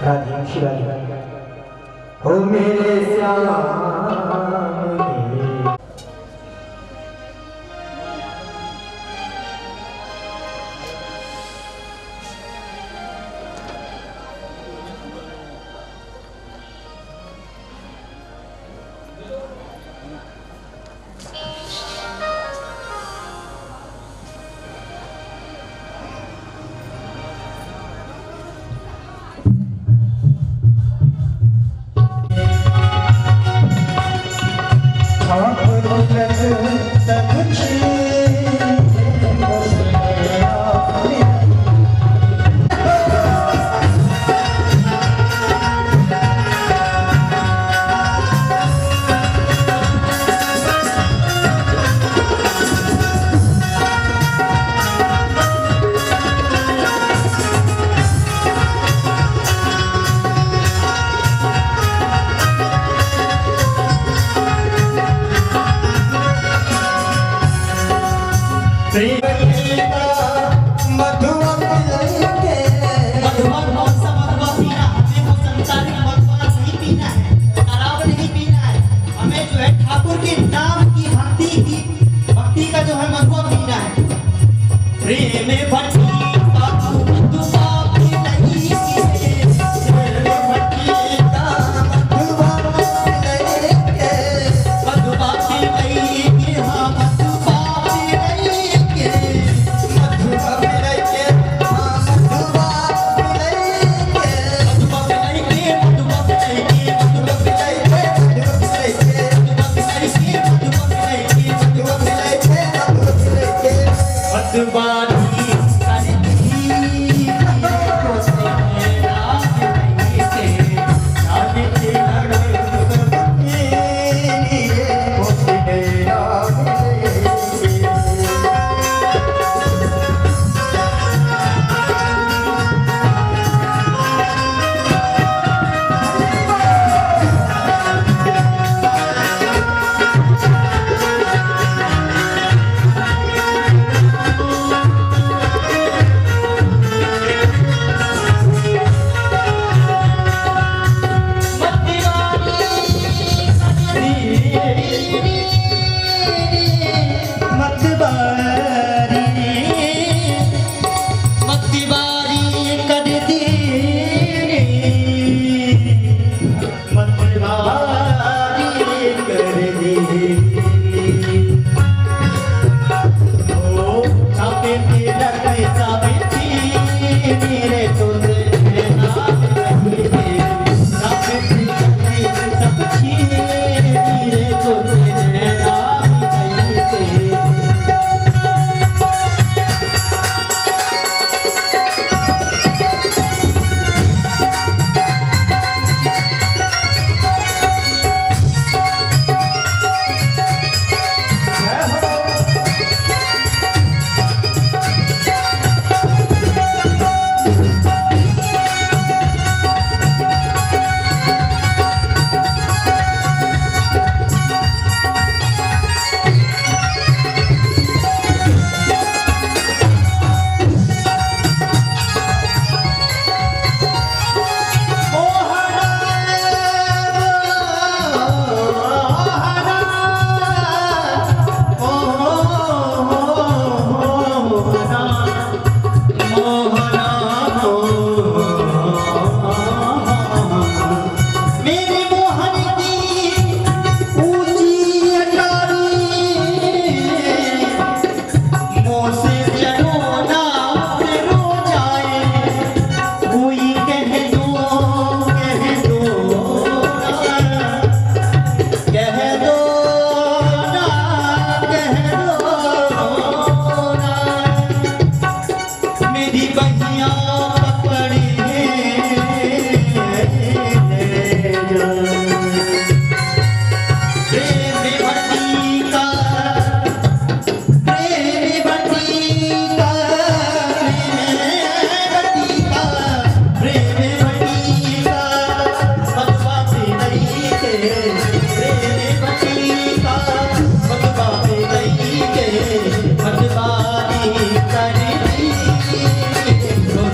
राधे शिवाजी हो मेरे Shyam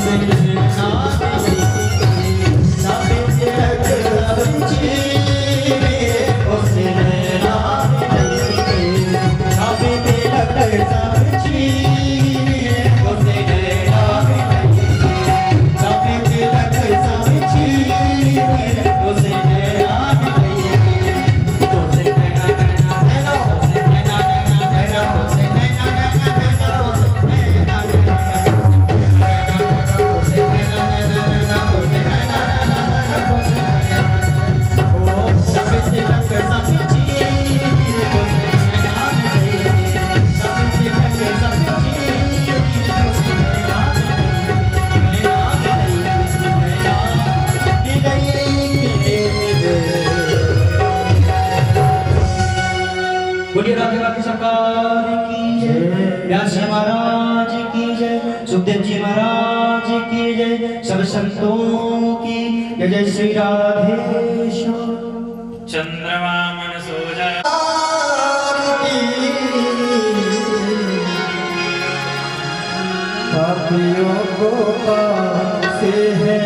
Thank you. जय सब संतों की जय जय श्री राधेश्याम। चंद्रमा मन सोजा पापियों को पासे है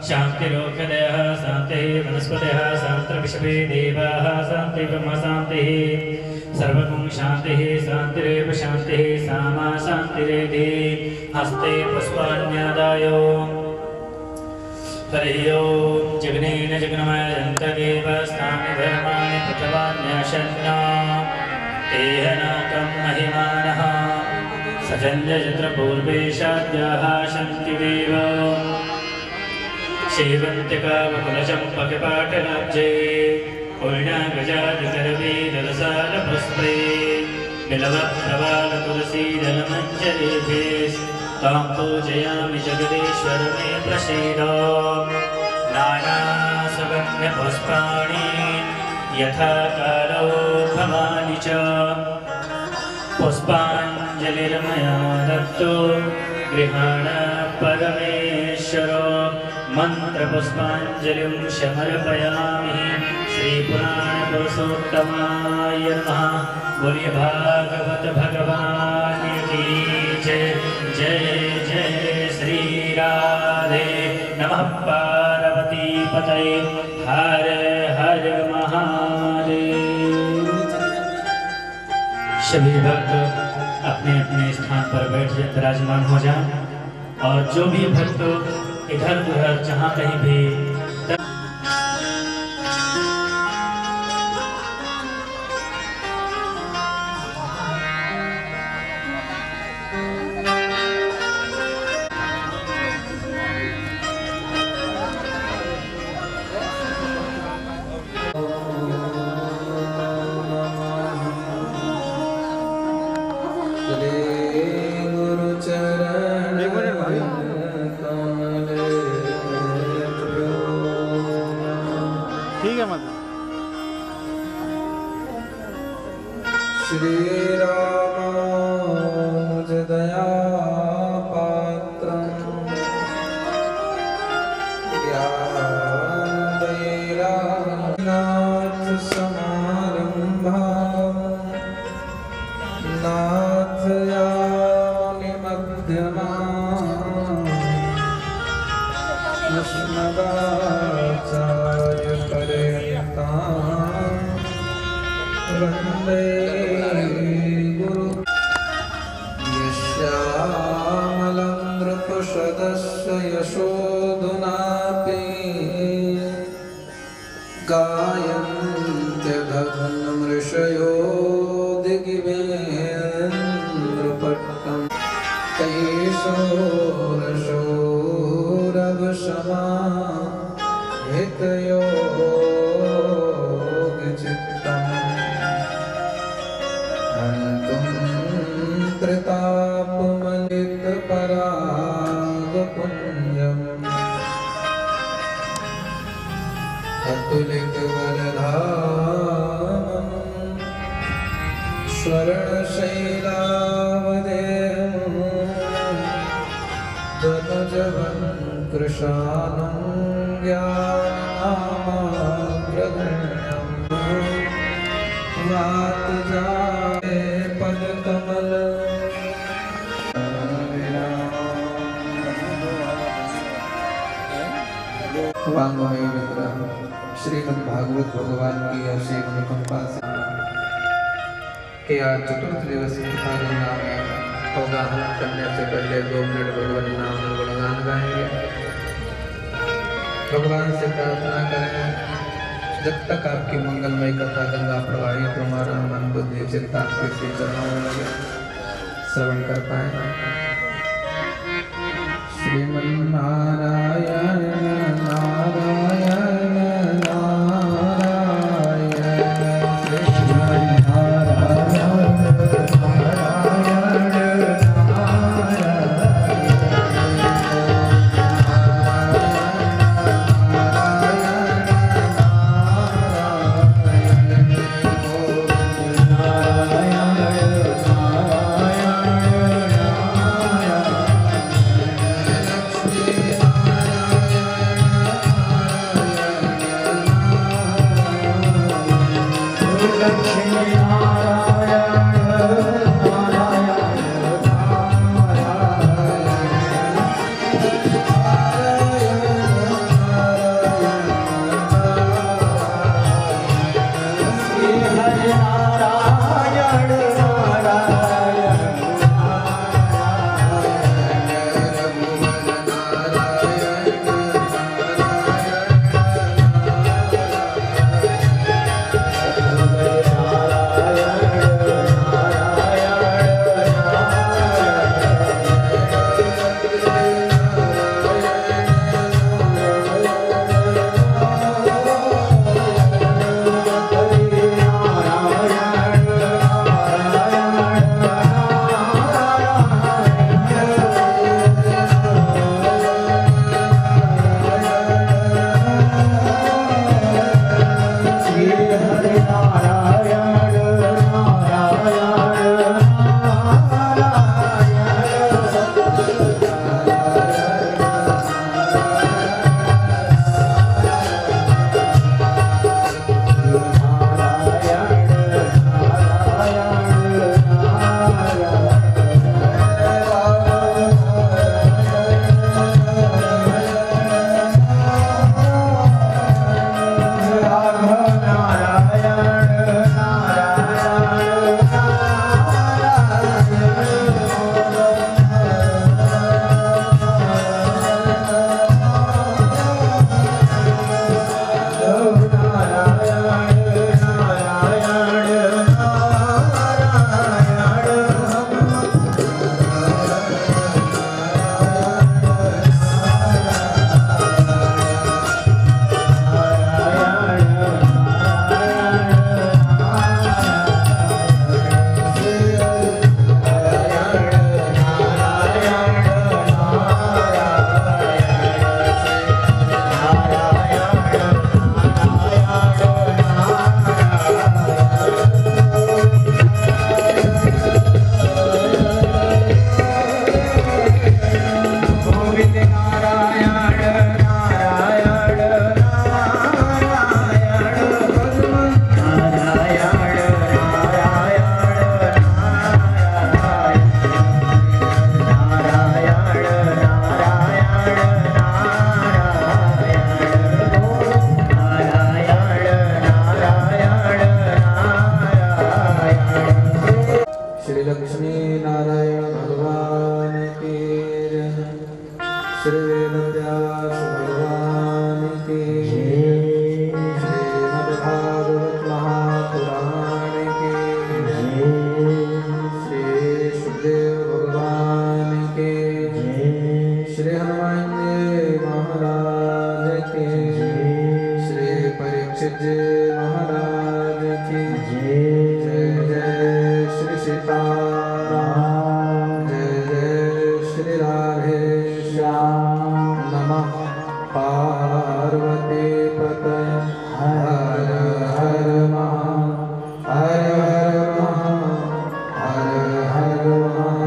शांतिरोषधयः शान्तिः वनस्पतयः शान्तिर्विश्वे देवाः शान्ति ब्रह्म शान्तिः सर्वगुण शान्तिः शान्तिरेव शान्तिः सामा शान्तिरेधि हस्ते पुष्पाण्यादाय हरिः ओं जगनेन जगन्मयन्तदेव स्थानि धर्माणि पृथवान्यशन्ना तेहनाकं महिमानः सजन्यजत्र पूर्वेशाद्याः शन्तिदेव शेवन्तिकावकुलचम्पकपाटलाब्जे पूर्णागजादिकरवीदरसालपुष्पे बिलवप्रवालतुलसीदलमञ्च पुष्पाञ्जलिभिस्तां पूजयामि जगदीश्वर मे प्रसीद नानासुगन्धपुष्पाणि यथा कालोद्भवानि च पुष्पाञ्जलिर्मया दत्तो गृहाण परमेश्वर मन्त्रपुष्पाञ्जलिं समर्पयामि श्रीपुराणपुरुषोत्तमाय नमः। बोलिए भागवत भगवान की जय। जय जय श्री राधे। नमः पार्वती पतये हर हर महादेव। सभी भक्त अपने अपने स्थान पर बैठ विराजमान हो जाएं और जो भी भक्त इधर उधर जहाँ कहीं भी ठीक है मतलब श्री रामानुज दया पात्रं ज्ञान वैराग्यनाथ समारंभां नाथयामि मध्यमाम् अस्मदाचार्यपर्यन्तां वन्दे गुरु। यस्यामलं नृपशदस्य यशोधुनापि गायन्त्यघनमृषयो दिगिवेन्द्रपट्टं कैशोरशोरवशमा हितयोगचित्तम् हन्तुं त्रितापमलितपरागपुञ्जम् अतुलितवरधामं स्वर्णशैलावदेहं तनुजवं कृशानं ज्ञानामाग्रगण्यं वातजाये पदकमल वाङ्मय मित्र श्रीमद् भागवत भगवान की अभिषेक अनुकंपा से कि आज चतुर्थ दिवस की पालना में अवगाहन करने से पहले 2 मिनट भगवान नाम गुणगान गाएंगे। भगवान से प्रार्थना करें जब तक आपकी मंगलमय कथा गंगा प्रवाहित हमारा मन बुद्धि चित्त आपके श्री चरणों में लगे श्रवण कर पाए। श्रीमन्नारायण नारायण नारायण श्रीमन्नारायण नारायण श्री वेदव्यास भगवान की श्रीमद्भागवत महापुराण की श्री सुखदेव भगवान की श्री हनुमान जी महाराज की श्री परीक्षित जी महाराज की जय जय श्री सीताराम जय जय श्री राधे श्याम नमः पार्वती पते हर हर महा हर हर महादेव।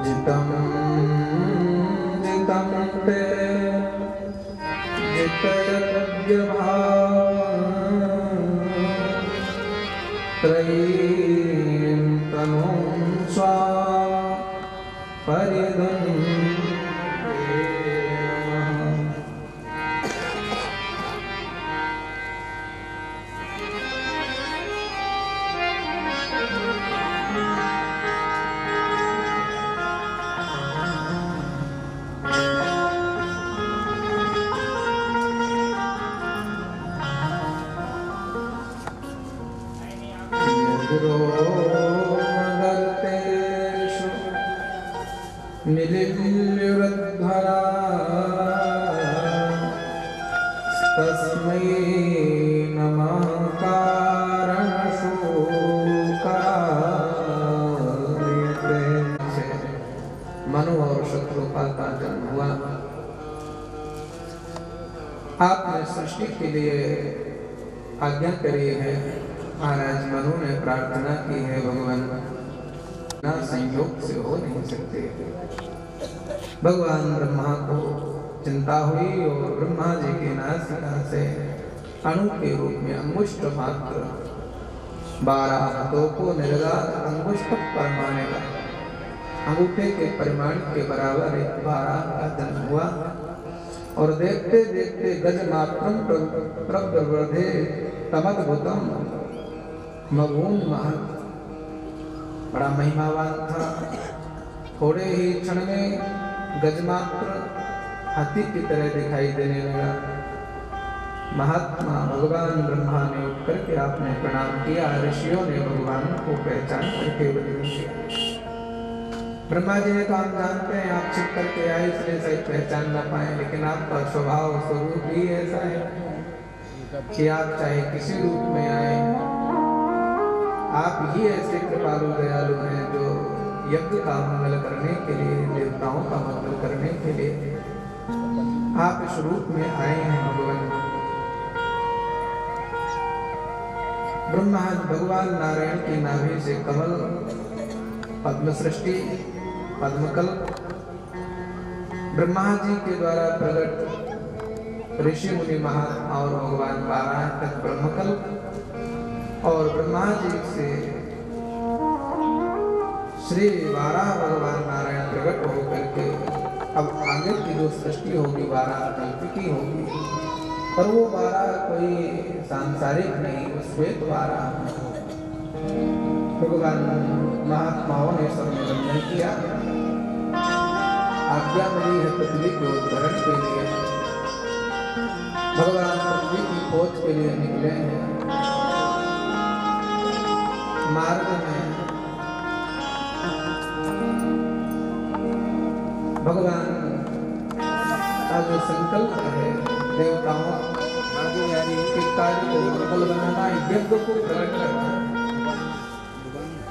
जितं जितं ते त्रयीं तनुं स्वा रोमगर्तेषु मिलिम्युरध्वरा तस्मै नमः कारणशोकार्यते। मनु और शत्रुपाल का जन्म हुआ। आपने सृष्टि के लिए आज्ञा करी है। महाराज मनु ने प्रार्थना की है, भगवान ना संयोग से हो नहीं सकते। भगवान ब्रह्मा को चिंता हुई और ब्रह्मा जी के नासिका से अणु के रूप में अंगुष्ठ मात्र 12 हाथों को निर्गात अंगुष्ठ परमाने का अंगूठे के परिमाण के बराबर 12 का जन्म हुआ। और देखते देखते गज मात्रम प्रवर्धे तमद्भुतम मगून महत, बड़ा महिमावान था। थोड़े ही क्षण में गजमात्र हाथी की तरह दिखाई देने लगा। महात्मा भगवान ब्रह्मा ने उठ करके आपने प्रणाम किया। ऋषियों ने भगवान को पहचान करके बदल दिया। ब्रह्मा जी ने कहा, हम जानते हैं आप छिप करके आए इसलिए सही पहचान न पाए, लेकिन आपका स्वभाव स्वरूप ही ऐसा है कि आप चाहे किसी रूप में आए, आप ही ऐसे कृपालु दयालु हैं जो यज्ञ का मंगल करने के लिए, देवताओं का मंगल करने के लिए आप इस रूप में आए हैं। भगवान ब्रह्मा भगवान नारायण की नाभि से कमल, पद्म सृष्टि, पद्मकल्प, ब्रह्मा जी के द्वारा प्रकट ऋषि मुनि महात्मा और भगवान 12 तक ब्रह्मकल्प, और ब्रह्मा जी से श्री 12 भगवान नारायण प्रकट होकर के अब आगे की जो सृष्टि होगी 12 कल्प की होगी, पर वो 12 कोई सांसारिक नहीं, श्वेत 12 भगवान महात्माओं ने सब निबंधन किया। आज्ञा मिली है पृथ्वी के उद्धरण के लिए। भगवान पृथ्वी की खोज के लिए निकले हैं। मार्ग में भगवान का जो संकल्प है देवताओं के कार्य को सफल बनाना, यज्ञ को प्रकट करना,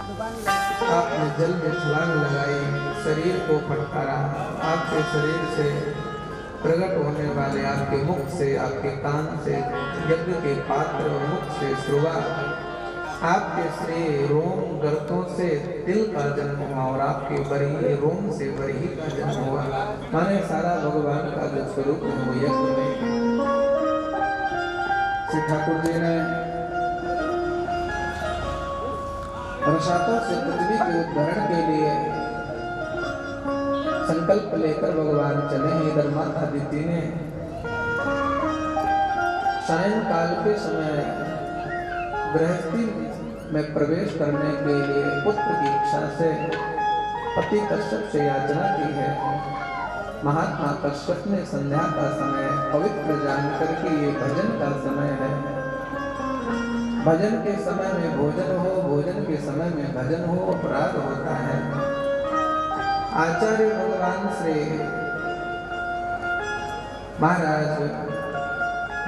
आपने जल में छलांग लगाई, शरीर को फटकारा। आपके शरीर से प्रकट होने वाले आपके मुख से, आपके कान से यज्ञ के पात्र और मुख से श्रुवा, आपके श्री रोम गर्तों से तिल का जन्म हुआ और आपके बरही रोम से बरही का जन्म हुआ। माने सारा भगवान का जो स्वरूप है वो यज्ञ में। श्री ठाकुर जी ने रसातों से पृथ्वी के उद्धारण के लिए संकल्प लेकर भगवान चले हैं। इधर माता दीदी ने सायंकाल के समय गृहस्थी में प्रवेश करने के लिए पुत्र की इच्छा से पति कश्यप से याचना की है। महात्मा कश्यप ने संध्या का समय पवित्र जानकर के ये भजन का समय है, भजन के समय में भोजन हो, भोजन के समय में भजन हो, अपराध होता है। आचार्य भगवान श्री महाराज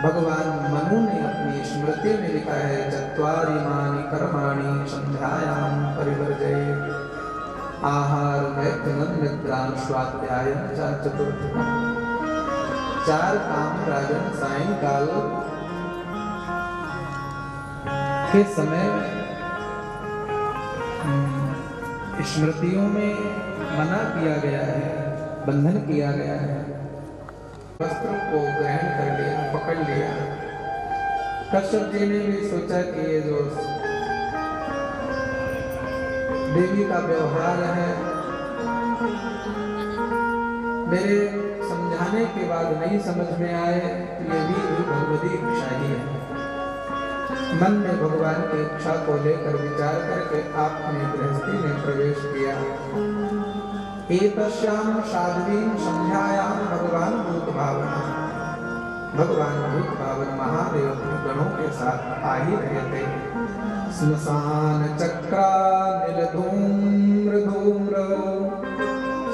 भगवान मनु ने अपनी स्मृति में लिखा है, चत्वारिमानि कर्माणि संध्यायां परिवर्जयेत्, आहार मैथुनं निद्रां स्वाध्यायं च चतुर्थकम्। 4 काम राजन सायंकाल के समय स्मृतियों में मना किया गया है, बंधन किया गया है। वस्त्र को ग्रहण कर लिया, पकड़ लिया। कश्यप जी ने भी सोचा कि ये जो देवी का व्यवहार है, मेरे समझाने के बाद नहीं समझ में आए तो ये भी भगवती इच्छा ही है। मन में भगवान की इच्छा को लेकर विचार करके आपने गृहस्थी में प्रवेश किया। एतस्यां साध्वीं संध्यायां भगवान भूत भावना, भगवान भूत भावन महादेव अपने गणों के साथ आ ही रहे थे। स्मशान चक्रा नील धूम्र धूम्र,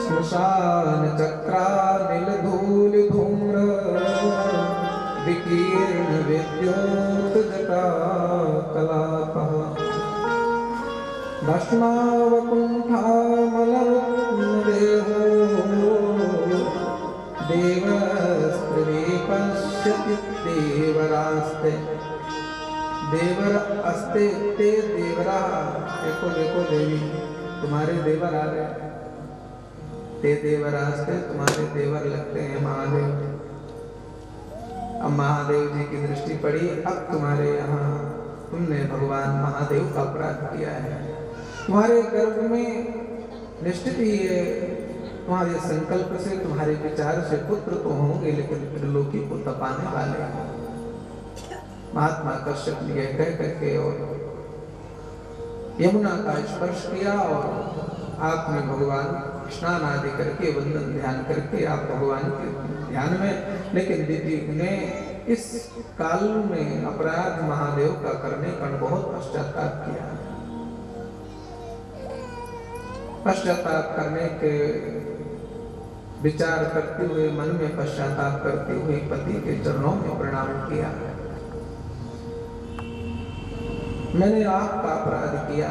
स्मशान चक्रा नील धूल धूम्र, विकीर्ण विद्युत जटा कलापः, भस्मावकुण्ठामलदेहो देवस्त्रिवे पश्यति देवरास्ते, देवर अस्ते ते देवरा। देखो देखो देवी, तुम्हारे देवर आ रहे, ते देवरास्ते, तुम्हारे देवर लगते हैं महादेव। अब महादेव जी की दृष्टि पड़ी, अब तुम्हारे यहाँ तुमने भगवान महादेव का अपराध किया है। तुम्हारे गर्भ में निश्चित ही है, तुम्हारे संकल्प से, तुम्हारे विचार से पुत्र तो होंगे, लेकिन त्रिलोकी को तपाने वाले हैं। महात्मा कश्यप ने यह कह करके और यमुना का स्पर्श किया और आपने भगवान स्नान आदि करके वंदन ध्यान करके आप भगवान के ध्यान में। लेकिन दीदी ने इस काल में अपराध महादेव का करने का बहुत पश्चाताप किया। पश्चाताप करने के विचार करते हुए, मन में पश्चाताप करते हुए पति के चरणों में प्रणाम किया। मैंने आपका अपराध किया,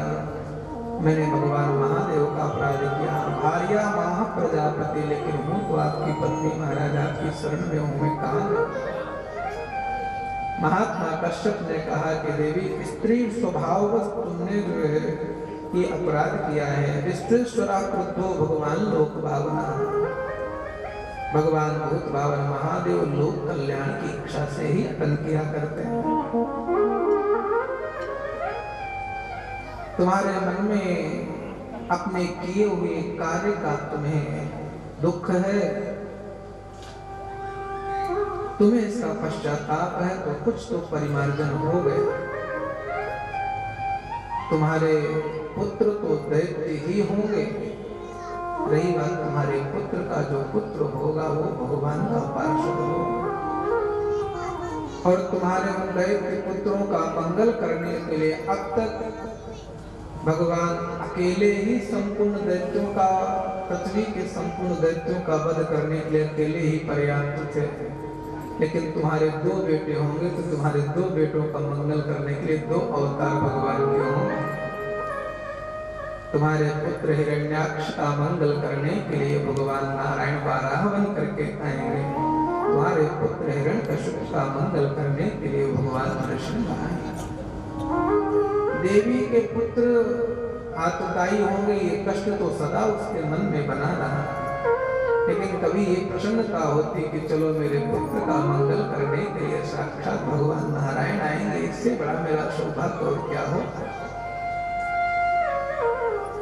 मैंने भगवान महादेव का अपराध किया। भार्या माह प्रजापति, लेकिन हूँ तो आपकी पत्नी, महाराज आपकी शरण में हूँ, मैं कहाँ। महात्मा कश्यप ने कहा कि देवी, स्त्री स्वभाववश तुमने जो है ये अपराध किया है। स्त्रीश्वरा क्रुद्धो भगवान लोक भावना, भगवान भूत भावन महादेव लोक कल्याण की इच्छा से ही अटन किया करते हैं। तुम्हारे मन में अपने किए हुए कार्य का तुम्हें दुख है, तुम्हें इसका पश्चाताप है, तो कुछ तो परिमार्जन हो गए। तुम्हारे पुत्र तो दैत्य ही होंगे, रही बात तुम्हारे पुत्र का, जो पुत्र होगा वो भगवान का पार्षद होगा। और तुम्हारे उन दैत्य पुत्रों का मंगल करने के लिए अब तक भगवान अकेले ही संपूर्ण दैत्यों का, पृथ्वी के संपूर्ण दैत्यों का वध करने के लिए अकेले ही पर्याप्त थे। लेकिन तुम्हारे 2 बेटे होंगे तो तुम्हारे 2 बेटों का मंगल करने के लिए 2 अवतार भगवान के होंगे। तुम्हारे पुत्र हिरण्याक्ष का मंगल करने के लिए भगवान नारायण वाराह बन करके आएंगे। तुम्हारे पुत्र हिरण्यकशिप का मंगल करने के लिए भगवान नरसिंह आएंगे। देवी के पुत्र आतताई होंगे, ये कष्ट तो सदा उसके मन में बना रहा, लेकिन कभी ये प्रसन्नता होती कि चलो मेरे पुत्र का मंगल करने के लिए साक्षात भगवान नारायण आएंगे, इससे बड़ा मेरा सौभाग्य और क्या हो।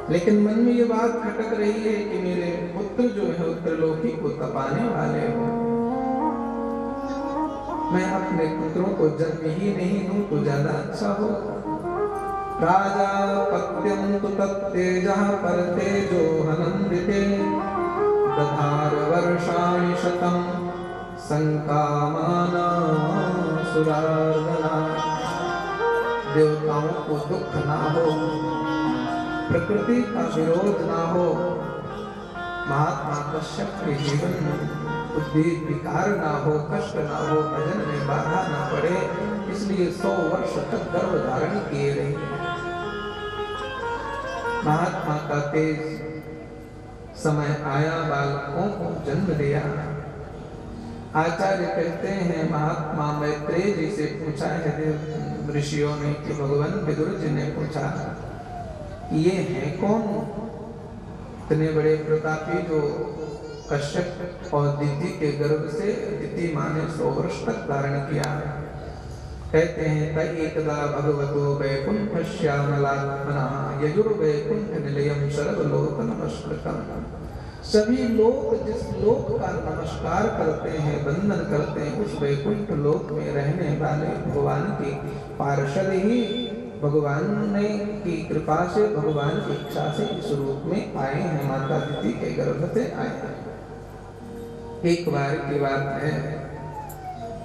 लेकिन मन में ये बात खटक रही है कि मेरे पुत्र जो है उत्तरलोकी को तपाने वाले हो, मैं अपने पुत्रों को जन्म ही नहीं दूं तो ज्यादा अच्छा हो। राजा पत्यं तु तत्तेजः परतेजो हनन्दिते दधार वर्षाणि शतं संकामाना सुरार्दना। देवताओं को दुख ना हो, प्रकृति का विरोध ना हो, महात्मा कश्यप के जीवन में उद्वेग विकार ना हो, कष्ट ना हो, भजन में बाधा ना पड़े, इसलिए 100 वर्ष तक गर्भ धारण किए रहे। महात्मा का तेज समय आया, बालकों को जन्म दिया। आचार्य कहते हैं महात्मा मैत्रेय जी से पूछा है ऋषियों ने कि भगवान विदुर जी ने पूछा ये हैं कौन इतने बड़े प्रतापी जो कश्यप और दिति के गर्भ से दिति मां ने 100 वर्ष तक धारण किया। कहते हैं एकदा भगवतो वैकुंठश्यामलात्मना यजुर्वैकुंठ निलयम सर्वलोक नमस्कृतम। सभी लोग जिस लोक का नमस्कार करते हैं, वंदन करते हैं, उस वैकुंठ लोक में रहने वाले भगवान की पार्षद ही भगवान ने की कृपा से, भगवान की इच्छा से इस रूप में आए हैं, माता दिति के गर्भ से आए हैं। एक बार की बात है,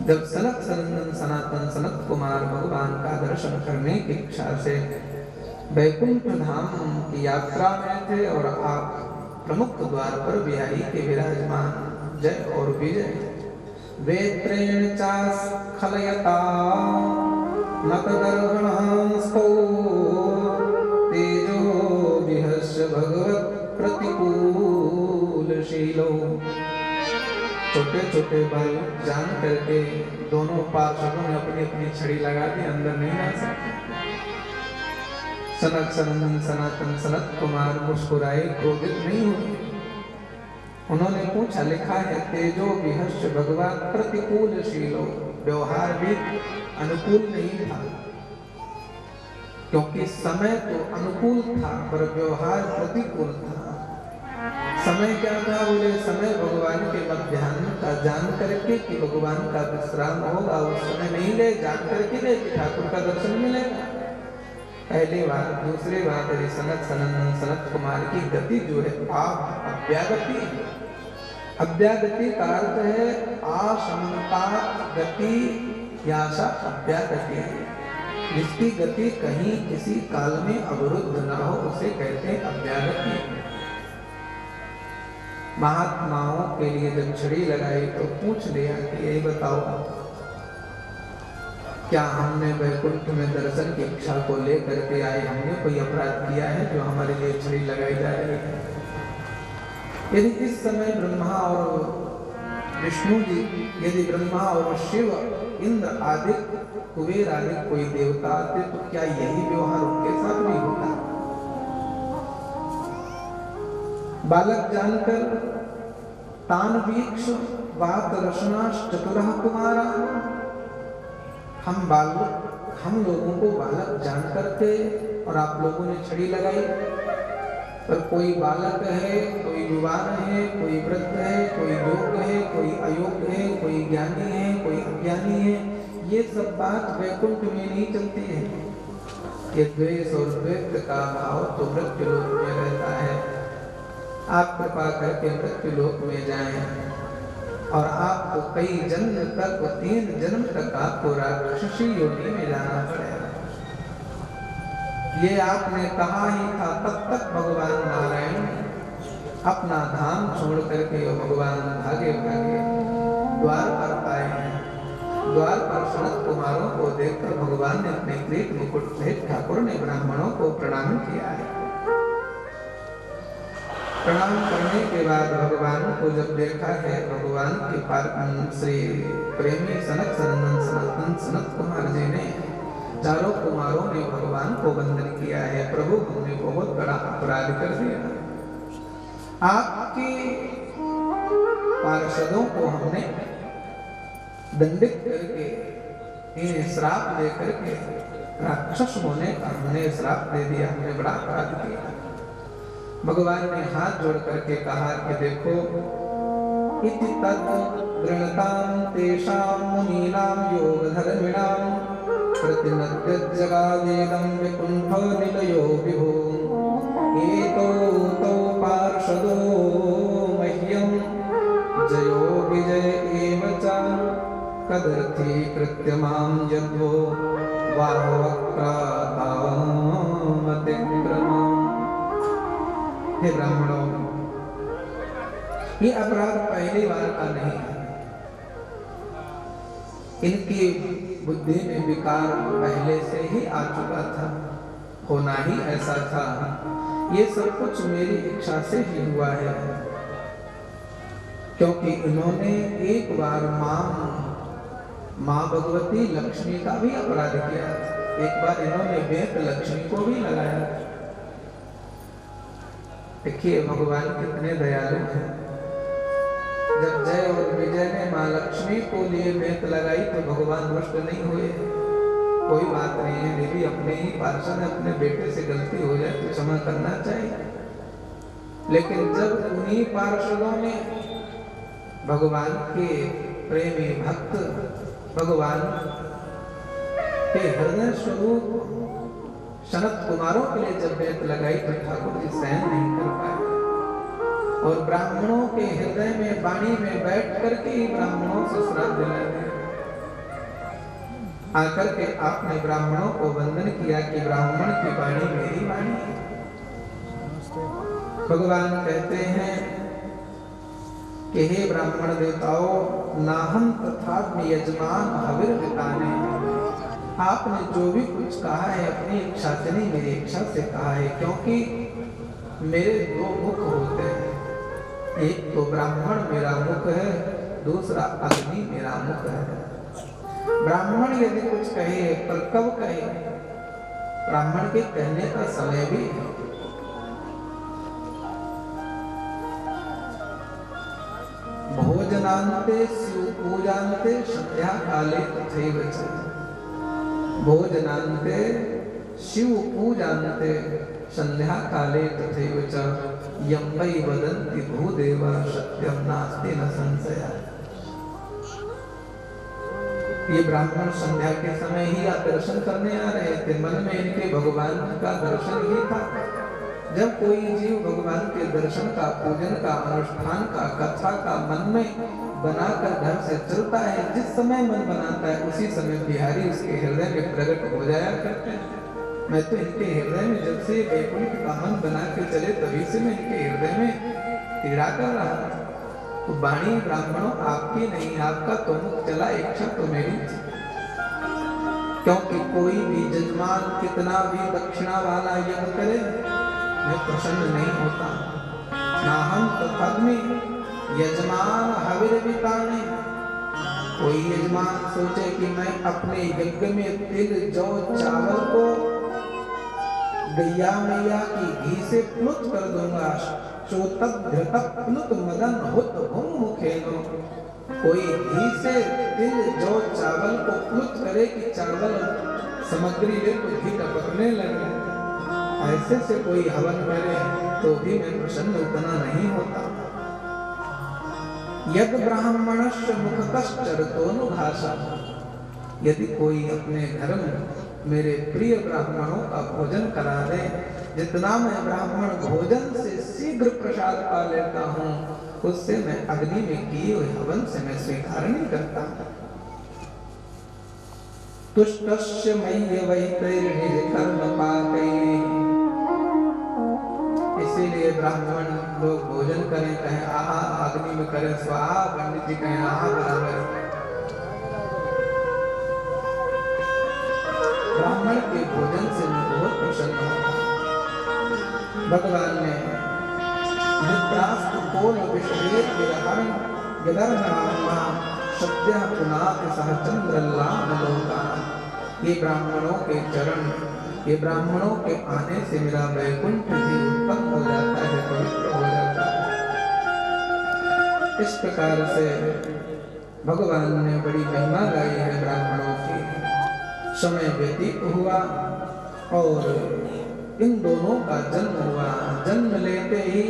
जब सनक सनंदन सनातन सनत कुमार भगवान का दर्शन करने की इच्छा से वैकुंठ धाम की यात्रा में थे और आप प्रमुख द्वार पर बिहारी के विराजमान जय और विजय वेत्रेण चास्खलयता मतदर्पणस्तौ तेजो विहस्य भगवत प्रतिकूलशीलो। छोटे छोटे भाई जान करके दोनों पार्षदों ने अपनी अपनी छड़ी लगा दी, अंदर नहीं आ सकते। सनक सनंदन सनातन सनत कुमार मुस्कुराए, क्रोधित नहीं हुए। उन्होंने पूछा, लिखा है तेजो विहस्य भगवान प्रतिकूलशीलो। व्यवहार भी अनुकूल नहीं था, क्योंकि समय तो अनुकूल था पर व्यवहार प्रतिकूल था। समय क्या था? बोले समय भगवान के मध्याह्न का जान करके कि भगवान का विश्राम होगा, उस समय नहीं गए, जान करके गए कि ठाकुर का दर्शन मिलेगा। पहली बात। दूसरी बात है सनत सनंदन सनत कुमार की गति जो है अव्यागति। अव्यागति का अर्थ है असमता गति या अव्यागति, जिसकी गति कहीं किसी काल में अवरुद्ध न हो उसे कहते हैं अव्यागति। महात्माओं के लिए जब छड़ी लगाई तो पूछ लिया कि यही बताओ, क्या हमने वैकुंठ में दर्शन की इच्छा को लेकर के आए, हमने कोई अपराध किया है जो हमारे लिए छड़ी लगाई जा रही है? यदि इस समय ब्रह्मा और विष्णु जी, यदि ब्रह्मा और शिव, इंद्र आदि, कुबेर आदि कोई देवता आते तो क्या यही व्यवहार उनके साथ भी होता? बालक जानकर तान वीक्ष बात रसनाश चतुरः कुमारा। हम लोगों को बालक जान करके और आप लोगों ने छड़ी लगाई, पर कोई बालक है, कोई युवान है, कोई वृद्ध है, कोई योग्य है, कोई अयोग्य है, कोई ज्ञानी है, कोई अज्ञानी है, ये सब बात वैकुंठ में नहीं चलती है। ये द्वेष और द्वैत का भाव तो मृत्यु लोक में रहता है। आप कृपा करके मृत्यु लोक में जाएं और आपको कई जन्म तक, 3 जन्म तक आपको राक्षसी योनि में जाना पड़ेगा। ये आपने कहा ही था, तब तक भगवान नारायण अपना धाम छोड़ करके भगवान भागे भागे द्वार पर आए। द्वार पर सनत कुमारों को देखकर भगवान ने अपने किरीट मुकुट सहित ठाकुर ने ब्राह्मणों को प्रणाम किया है। प्रणाम करने के बाद भगवान को जब देखा है, भगवान के श्री प्रेमी सनक सनंदन सनातन सनत कुमार जी ने, चारों कुमारों ने भगवान को वंदन किया है। प्रभु, हमने बहुत बड़ा अपराध कर दिया, आपके पार्षदों को हमने दंडित करके, इन्हें श्राप दे करके राक्षस होने का हमने श्राप दे दिया, हमने बड़ा अपराध किया। भगवान ने हाथ जोड़ करके कहा कि देखो, इति तत् गृणतां तेषां मुनीनां योगधर्मिणां प्रतिनद्य जगादेदं विकुण्ठो निलयो विभो एतो तौ पार्षदो मह्यं जयो विजय एव च कदर्थी कृत्यमां यद्वो वाहवक्रातामतिक्रमम्। हे ब्राह्मणों, ये अपराध पहली बार का नहीं है। इनकी बुद्धि में विकार पहले से ही आ चुका था, होना ही ऐसा था। ये सब कुछ मेरी इच्छा से ही हुआ है, क्योंकि इन्होंने एक बार माँ भगवती लक्ष्मी का भी अपराध किया। एक बार इन्होंने बेत लक्ष्मी को भी लगाया। देखिए भगवान कितने दयालु हैं। जब जय और विजय ने माँ लक्ष्मी को लिए बेत लगाई तो भगवान रुष्ट नहीं हुए। कोई बात नहीं है, देवी अपने ही पार्षद अपने बेटे से गलती हो जाए तो क्षमा करना चाहिए। लेकिन जब उन्हीं पार्षदों ने भगवान के प्रेमी भक्त भगवान के हृदय स्वरूप सनत कुमारों के लिए जब बेत लगाई तो ठाकुर जी सहन नहीं कर पाए, और ब्राह्मणों के हृदय में वाणी में बैठ करके ही ब्राह्मणों से श्राप दिला दिया। आकर के आपने ब्राह्मणों को वंदन किया कि ब्राह्मण की वाणी मेरी वाणी है। भगवान कहते हैं कि हे ब्राह्मण देवताओं, नाहम तथापि यजमान हविर विताने। आपने जो भी कुछ कहा है अपनी इच्छा से नहीं, मेरी इच्छा से कहा है, क्योंकि मेरे दो मुख होते हैं। एक तो ब्राह्मण मेरा मुख है, दूसरा अग्नि मेरा मुख है। ब्राह्मण यदि कुछ कहे पर कब कहे, ब्राह्मण के कहने का समय भी है। भोजनान्ते शिव पूजान्ते संध्या काले तथैव च। भोजनान्ते शिव पूजान्ते संध्या काले तथैव च यं वै वदन्ति भूदेवा सत्यं नास्ति न संशयः। ये ब्राह्मण संध्या के समय ही दर्शन करने आ रहे थे। मन में इनके भगवान का दर्शन ही था। जब कोई जीव भगवान के दर्शन का, पूजन का, अनुष्ठान का, कथा का मन में बनाकर घर से चलता है, जिस समय मन बनाता है उसी समय बिहारी उसके हृदय में प्रकट हो जाया करते हैं। मैं तो इनके हृदय में जब से वैकुंठ का मन बना के चले तभी से मैं इनके हृदय में पीड़ा कर रहा था। तो वाणी ब्राह्मणों आपकी नहीं, आपका तो मुख चला, इच्छा तो मेरी थी। क्योंकि कोई भी जजमान कितना भी दक्षिणा वाला यज्ञ करे, मैं प्रसन्न नहीं होता। नाहं तथाग्नि यजमान हविर विताने। कोई यजमान सोचे कि मैं अपने यज्ञ में तिल जौ चावल को गैया मैया की घी से प्लुत कर दूंगा। चोतक धृतक प्लुत मदन हुत हुम मुखेनो। कोई घी से तिल जौ चावल को प्लुत करे कि चावल सामग्री ले तो घी टपकने लगे। ऐसे से कोई हवन करे तो भी मैं प्रसन्न उतना नहीं होता। यद ब्राह्मणस्य मुखतश्चरतोऽनुभाषा। यदि कोई अपने घर में मेरे प्रिय ब्राह्मणों का भोजन करा दे, जितना मैं ब्राह्मण भोजन से शीघ्र प्रसाद पा लेता हूँ, उससे मैं अग्नि में किए हुए हवन से मैं स्वीकार नहीं करता। तुष्टस्य मय्यवैतैर्निज कर्म पाकैः। इसीलिए ब्राह्मण लोग भोजन करें, कहें आहा, अग्नि में करें स्वाहा, पंडित जी कहें आहा बराबर। ब्राह्मण के भोजन से मैं बहुत प्रसन्न हूँ। भगवान ने धृतराष्ट्र कोल विषवेद विरहण यदर्हणामा सत्य पुनात सहचंद्रल्लाम लोका। ये ब्राह्मणों के चरण, ये ब्राह्मणों के आने से मेरा वैकुंठ भी उत्पन्न हो जाता है, पवित्र हो जाता है। इस प्रकार से भगवान ने बड़ी महिमा गाई है ब्राह्मणों की। समय व्यतीत हुआ और इन दोनों का जन्म हुआ। जन्म लेते ही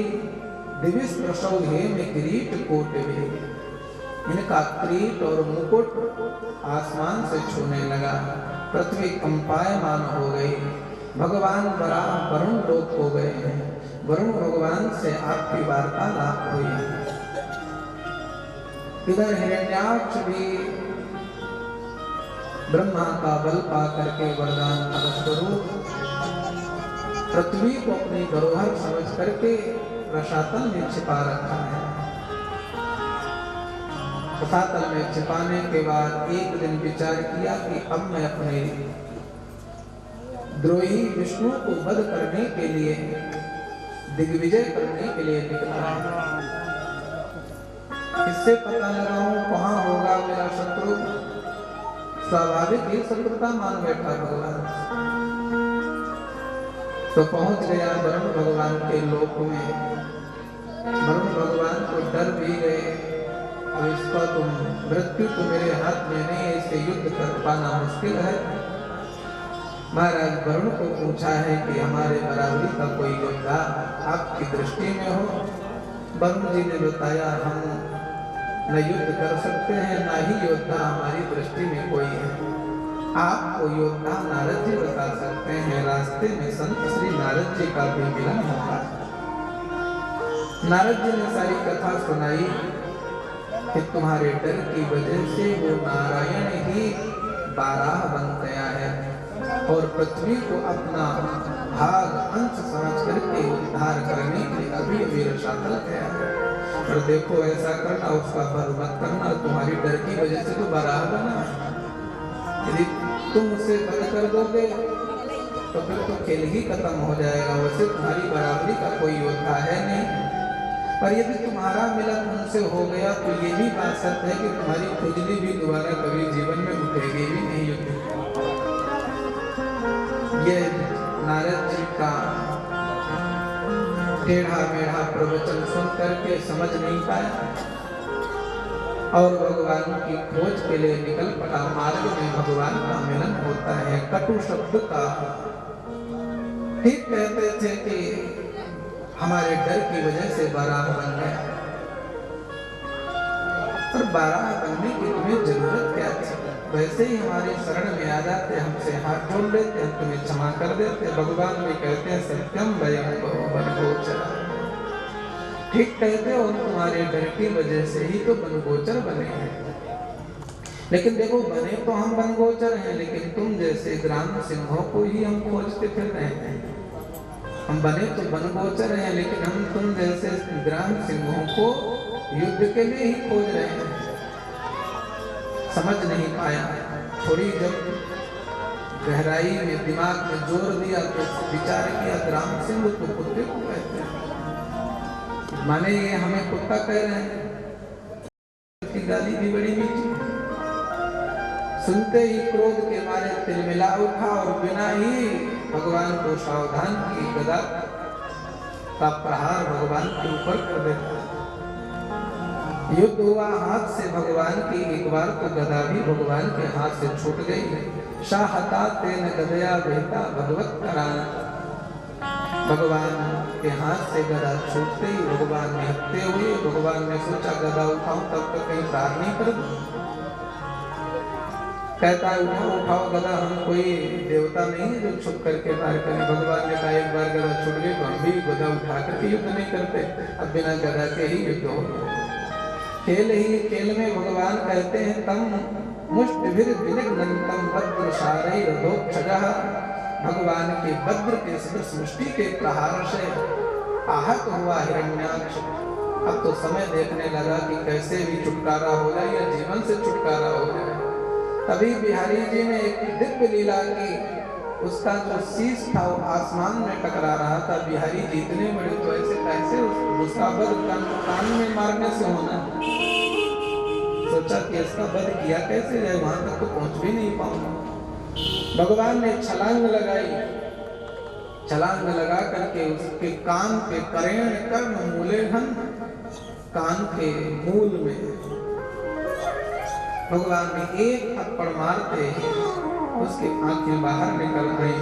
दिविस प्रसौधे में किरीट कोट भी, इनका किरीट और मुकुट आसमान से छूने लगा। पृथ्वी कंपायमान हो गई। भगवान बराह वरुण लोक हो गए हैं। वरुण भगवान से आपकी वार्तालाप हुई है। इधर हिरण्याक्ष भी ब्रह्मा का बल पा करके वरदान अवस्वरूप पृथ्वी को अपनी धरोहर समझ करके रसातल में छिपा रखा है। रसातल में छिपाने के बाद एक दिन विचार किया कि अब मैं अपने द्रोही विष्णु को वध करने के लिए, दिग्विजय करने के लिए निकला। इससे पता लगाऊं कहां होगा मेरा शत्रु। स्वाभाविक ही शत्रुता मान बैठा भगवान। तो पहुंच गया वरुण भगवान के लोक में। वरुण भगवान को डर भी गए, अब इसका तुम मृत्यु तो मेरे हाथ में नहीं है, इससे युद्ध कर पाना मुश्किल है। महाराज वरुण को पूछा है कि हमारे बराबरी का कोई योद्धा आपकी दृष्टि में हो। वरुण जी ने बताया हम न युद्ध कर सकते हैं, न ही योद्धा हमारी दृष्टि में कोई है। आपको योद्धा नारद जी बता सकते हैं। रास्ते में संत श्री नारद जी का भी मिलन होगा। नारद जी ने सारी कथा सुनाई कि तुम्हारे डर की वजह से वो नारायण ही बाराह बन गया है और पृथ्वी को अपना भाग अंश समझ करके उद्धार करने के लिए अभी अभी रसातल गया है। और देखो ऐसा करना, उसका वध मत करना, तुम्हारी डर की वजह से तो बाराह बना है। यदि तुम उसे वध कर दोगे तो फिर तो खेल ही खत्म हो जाएगा। वैसे तुम्हारी बराबरी का कोई योद्धा है नहीं, पर यदि तुम्हारा मिलन उनसे हो गया तो ये भी बात सत्य है कि तुम्हारी खुजली भी दोबारा कभी जीवन में उठेगी भी नहीं। युद्ध ये नारद जी का टेढ़ा मेढ़ा प्रवचन सुन करके समझ नहीं पाया और भगवान की खोज के लिए निकल पड़ा। मार्ग में भगवान का मिलन होता है। कटु शब्द का ठीक कहते थे कि हमारे डर की वजह से बाराह बन गया। और बाराह बनने की तुम्हें जरूरत क्या थी? वैसे ही हमारे शरण में आ जाते, हमसे हाथ जोड़ लेते, हम तुम्हें क्षमा कर देते। भगवान भी कहते हैं सत्यम वयम वनगोचर, ठीक कहते हो। तुम्हारे डर की वजह से ही तो वनगोचर बने हैं। लेकिन देखो बने तो हम वनगोचर हैं, लेकिन तुम जैसे ग्राम सिंहों को ही हम खोजते फिर रहे हैं। हम बने तो वनगोचर हैं, लेकिन हम तुम जैसे ग्राम सिंहों को युद्ध के लिए ही खोज रहे हैं। समझ नहीं पाया। थोड़ी जब गहराई में दिमाग में जोर दिया तो विचार किया ग्राम सिंह तो कुत्ते को कहते हैं, माने ये हमें कुत्ता कह रहे हैं। की गाली भी बड़ी मीठी। सुनते ही क्रोध के मारे तिलमिला उठा और बिना ही भगवान को सावधान की गदा का प्रहार भगवान के ऊपर कर देता। युद्ध हुआ हाथ से भगवान की। एक बार तो गदा भी भगवान के हाथ से छूट गई। शाहता तेन गदया बेहता भगवत करान। भगवान के हाथ से गदा छूटते ही भगवान निहत्ते हुए। भगवान ने सोचा गदा उठाऊं तब तक कहीं प्रहार नहीं कर दूं। कहता है उठाओ उठाओ गदा, हम कोई देवता नहीं है जो छुप करके वार करें। भगवान ने कहा एक बार गदा छूट गई तो हम भी गदा उठा करके युद्ध नहीं करते, अब बिना गदा के ही युद्ध हो। खेल ही खेल में भगवान कहते हैं तम मुष्टिभिर विनिघ्नन्तं वज्रशारैर्दोक्षजः। भगवान के वज्र के सदृश मुष्टि के प्रहार से आहत हुआ हिरण्याक्ष। अब तो समय देखने लगा कि कैसे भी छुटकारा हो जाए या जीवन से छुटकारा हो जाए। तभी बिहारी जी ने एक दिव्य लीला की। उसका जो शीश था वो आसमान में टकरा रहा था। बिहारी जी इतने बड़े तो ऐसे कैसे उसका वध कान में मारने से होना। सोचा कि इसका वध किया कैसे जाए, वहां तक तो पहुंच भी नहीं पाऊंगा। भगवान ने छलांग लगाई, छलांग लगा करके उसके कान पे करेण कर्ण मूले घन, कान के मूल में भगवान ने एक थप्पड़ मारते उसकी आंखें बाहर निकल गई।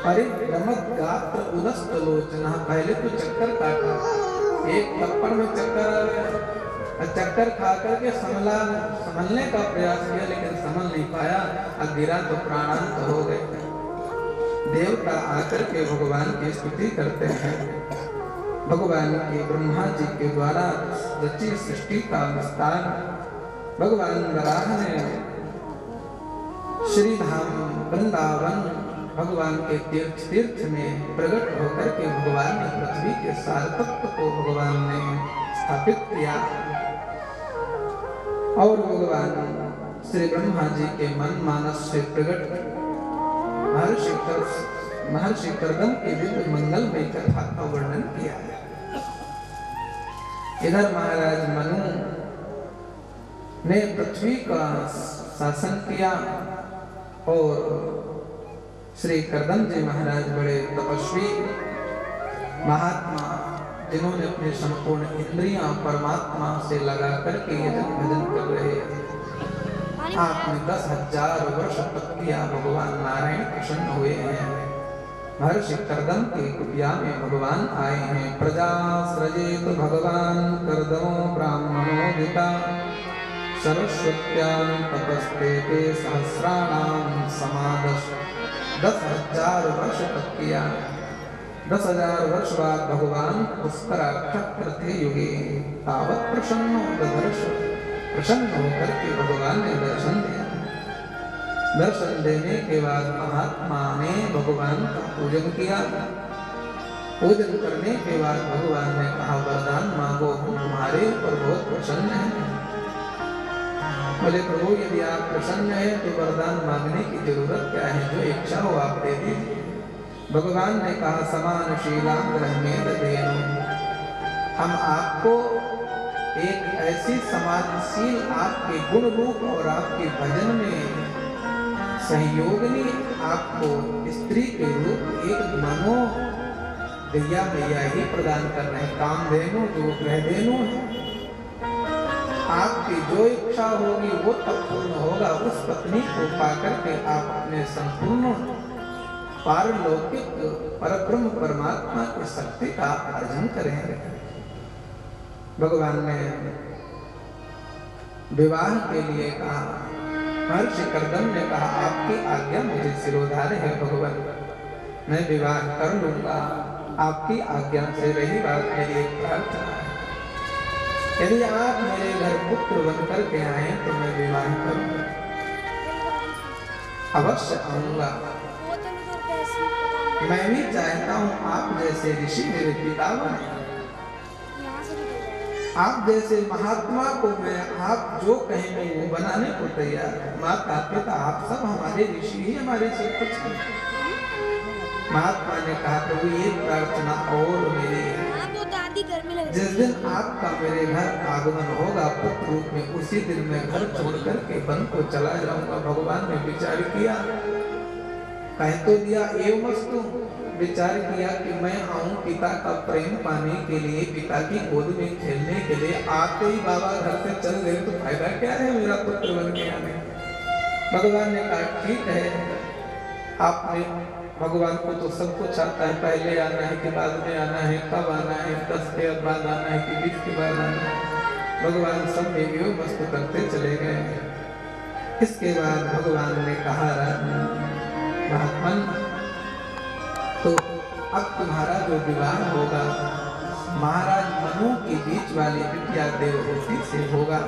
अरे रमत गात्र उदस्त लोचना, पहले तो चक्कर काटा, एक थप्पड़ में चक्कर आ गया। चक्कर खा करके संभलने का प्रयास किया लेकिन संभल नहीं पाया, अब गिरा तो प्राणांत हो गए। देवता आकर के भगवान की स्तुति करते हैं। भगवान के ब्रह्मा जी के द्वारा रची सृष्टि का विस्तार भगवान वराह ने श्री धाम वृंदावन भगवान के तीर्थ में प्रकट होकर के भगवान ने पृथ्वी के सारतत्व को भगवान ने स्थापित किया। और भगवान श्री ब्रह्मा जी के मन मानस से प्रकट महर्षि कर्दम के दिव्य मंगलमय कथा का वर्णन किया है। इधर महाराज मनु ने पृथ्वी का शासन किया और श्री कर्दम जी महाराज बड़े तपस्वी महात्मा, जिन्होंने अपने संपूर्ण इंद्रियां परमात्मा से लगा करके यजन भजन कर रहे। आपने 10,000 वर्ष तक किया, भगवान नारायण प्रसन्न हुए हैं। महर्षि कर्दम की कुटिया में भगवान आए हैं। प्रजा सृजेत भगवान कर्दमो ब्राह्मणोदिता, सरस्वत्यां तपस्ते ते सहस्राणां समादश। 10,000 वर्ष तक किया। 10,000 वर्ष बाद भगवान पुष्कराक्षत्र युगे तावत प्रसन्न ददर्श, प्रसन्न होकर के भगवान ने दर्शन दिया। दर्शन देने के बाद महात्मा ने भगवान का पूजन किया। पूजन करने के बाद भगवान ने कहा वरदान मांगो, हम तुम्हारे ऊपर बहुत प्रसन्न हैं। बोले प्रभु यदि आप प्रसन्न हैं तो वरदान मांगने की जरूरत क्या है, जो इच्छा हो आप दे दीजिए। भगवान ने कहा समान शीलांग्रहमेद देनो, हम आपको एक ऐसी समाजशील आपके गुण रूप और आपके भजन में सहयोगिनी आपको स्त्री के रूप एक मनो दैया मैया ही प्रदान कर रहे हैं। कामधेनु जो ग्रहधेनु है, आपकी जो इच्छा होगी वो तब पूर्ण होगा। उस पत्नी को पाकर के आप अपने संपूर्ण पारलौकिक परब्रह्म परमात्मा की शक्ति का अर्जन करेंगे। भगवान ने विवाह के लिए कहा। महर्षि कर्दम ने कहा आपकी आज्ञा मुझे सिरोधार्य है भगवान, मैं विवाह कर लूंगा, आपकी आज्ञा से। रही बात मेरी एक प्रार्थना है, यदि आप मेरे घर पुत्र बन करके आए तो मैं विवाह करूंगा, अवश्य आऊंगा। मैं भी चाहता हूं आप जैसे ऋषि मेरे पिता बने, आप जैसे महात्मा को मैं आप जो कहेंगे वो बनाने को तैयार है। माता पिता आप सब हमारे ऋषि ही हमारे सब कुछ हैं। महात्मा ने कहा प्रभु ये प्रार्थना और मेरी है, जिस दिन आपका मेरे घर आगमन होगा पुत्र रूप में, उसी दिन मैं घर छोड़ करके वन को चला जाऊंगा। भगवान ने विचार किया, कह तो दिया एवमस्तु, विचार किया कि मैं आऊं पिता का प्रेम पाने के लिए, पिता की गोद में खेलने के लिए। आते ही बाबा घर से चल गए तो फायदा क्या है मेरा पुत्र बन के आने। भगवान ने कहा ठीक है, आपने भगवान को तो सब कुछ आता है, पहले आना है कि बाद में आना है, कब आना है, 10 के बाद आना है कि 20 के बाद आना है। भगवान सब में मस्त करते चले गए। इसके बाद भगवान ने कहा महात्मन तो अब तुम्हारा जो विवाह होगा महाराज मनु के बीच वाली बिटिया देवहूति से होगा।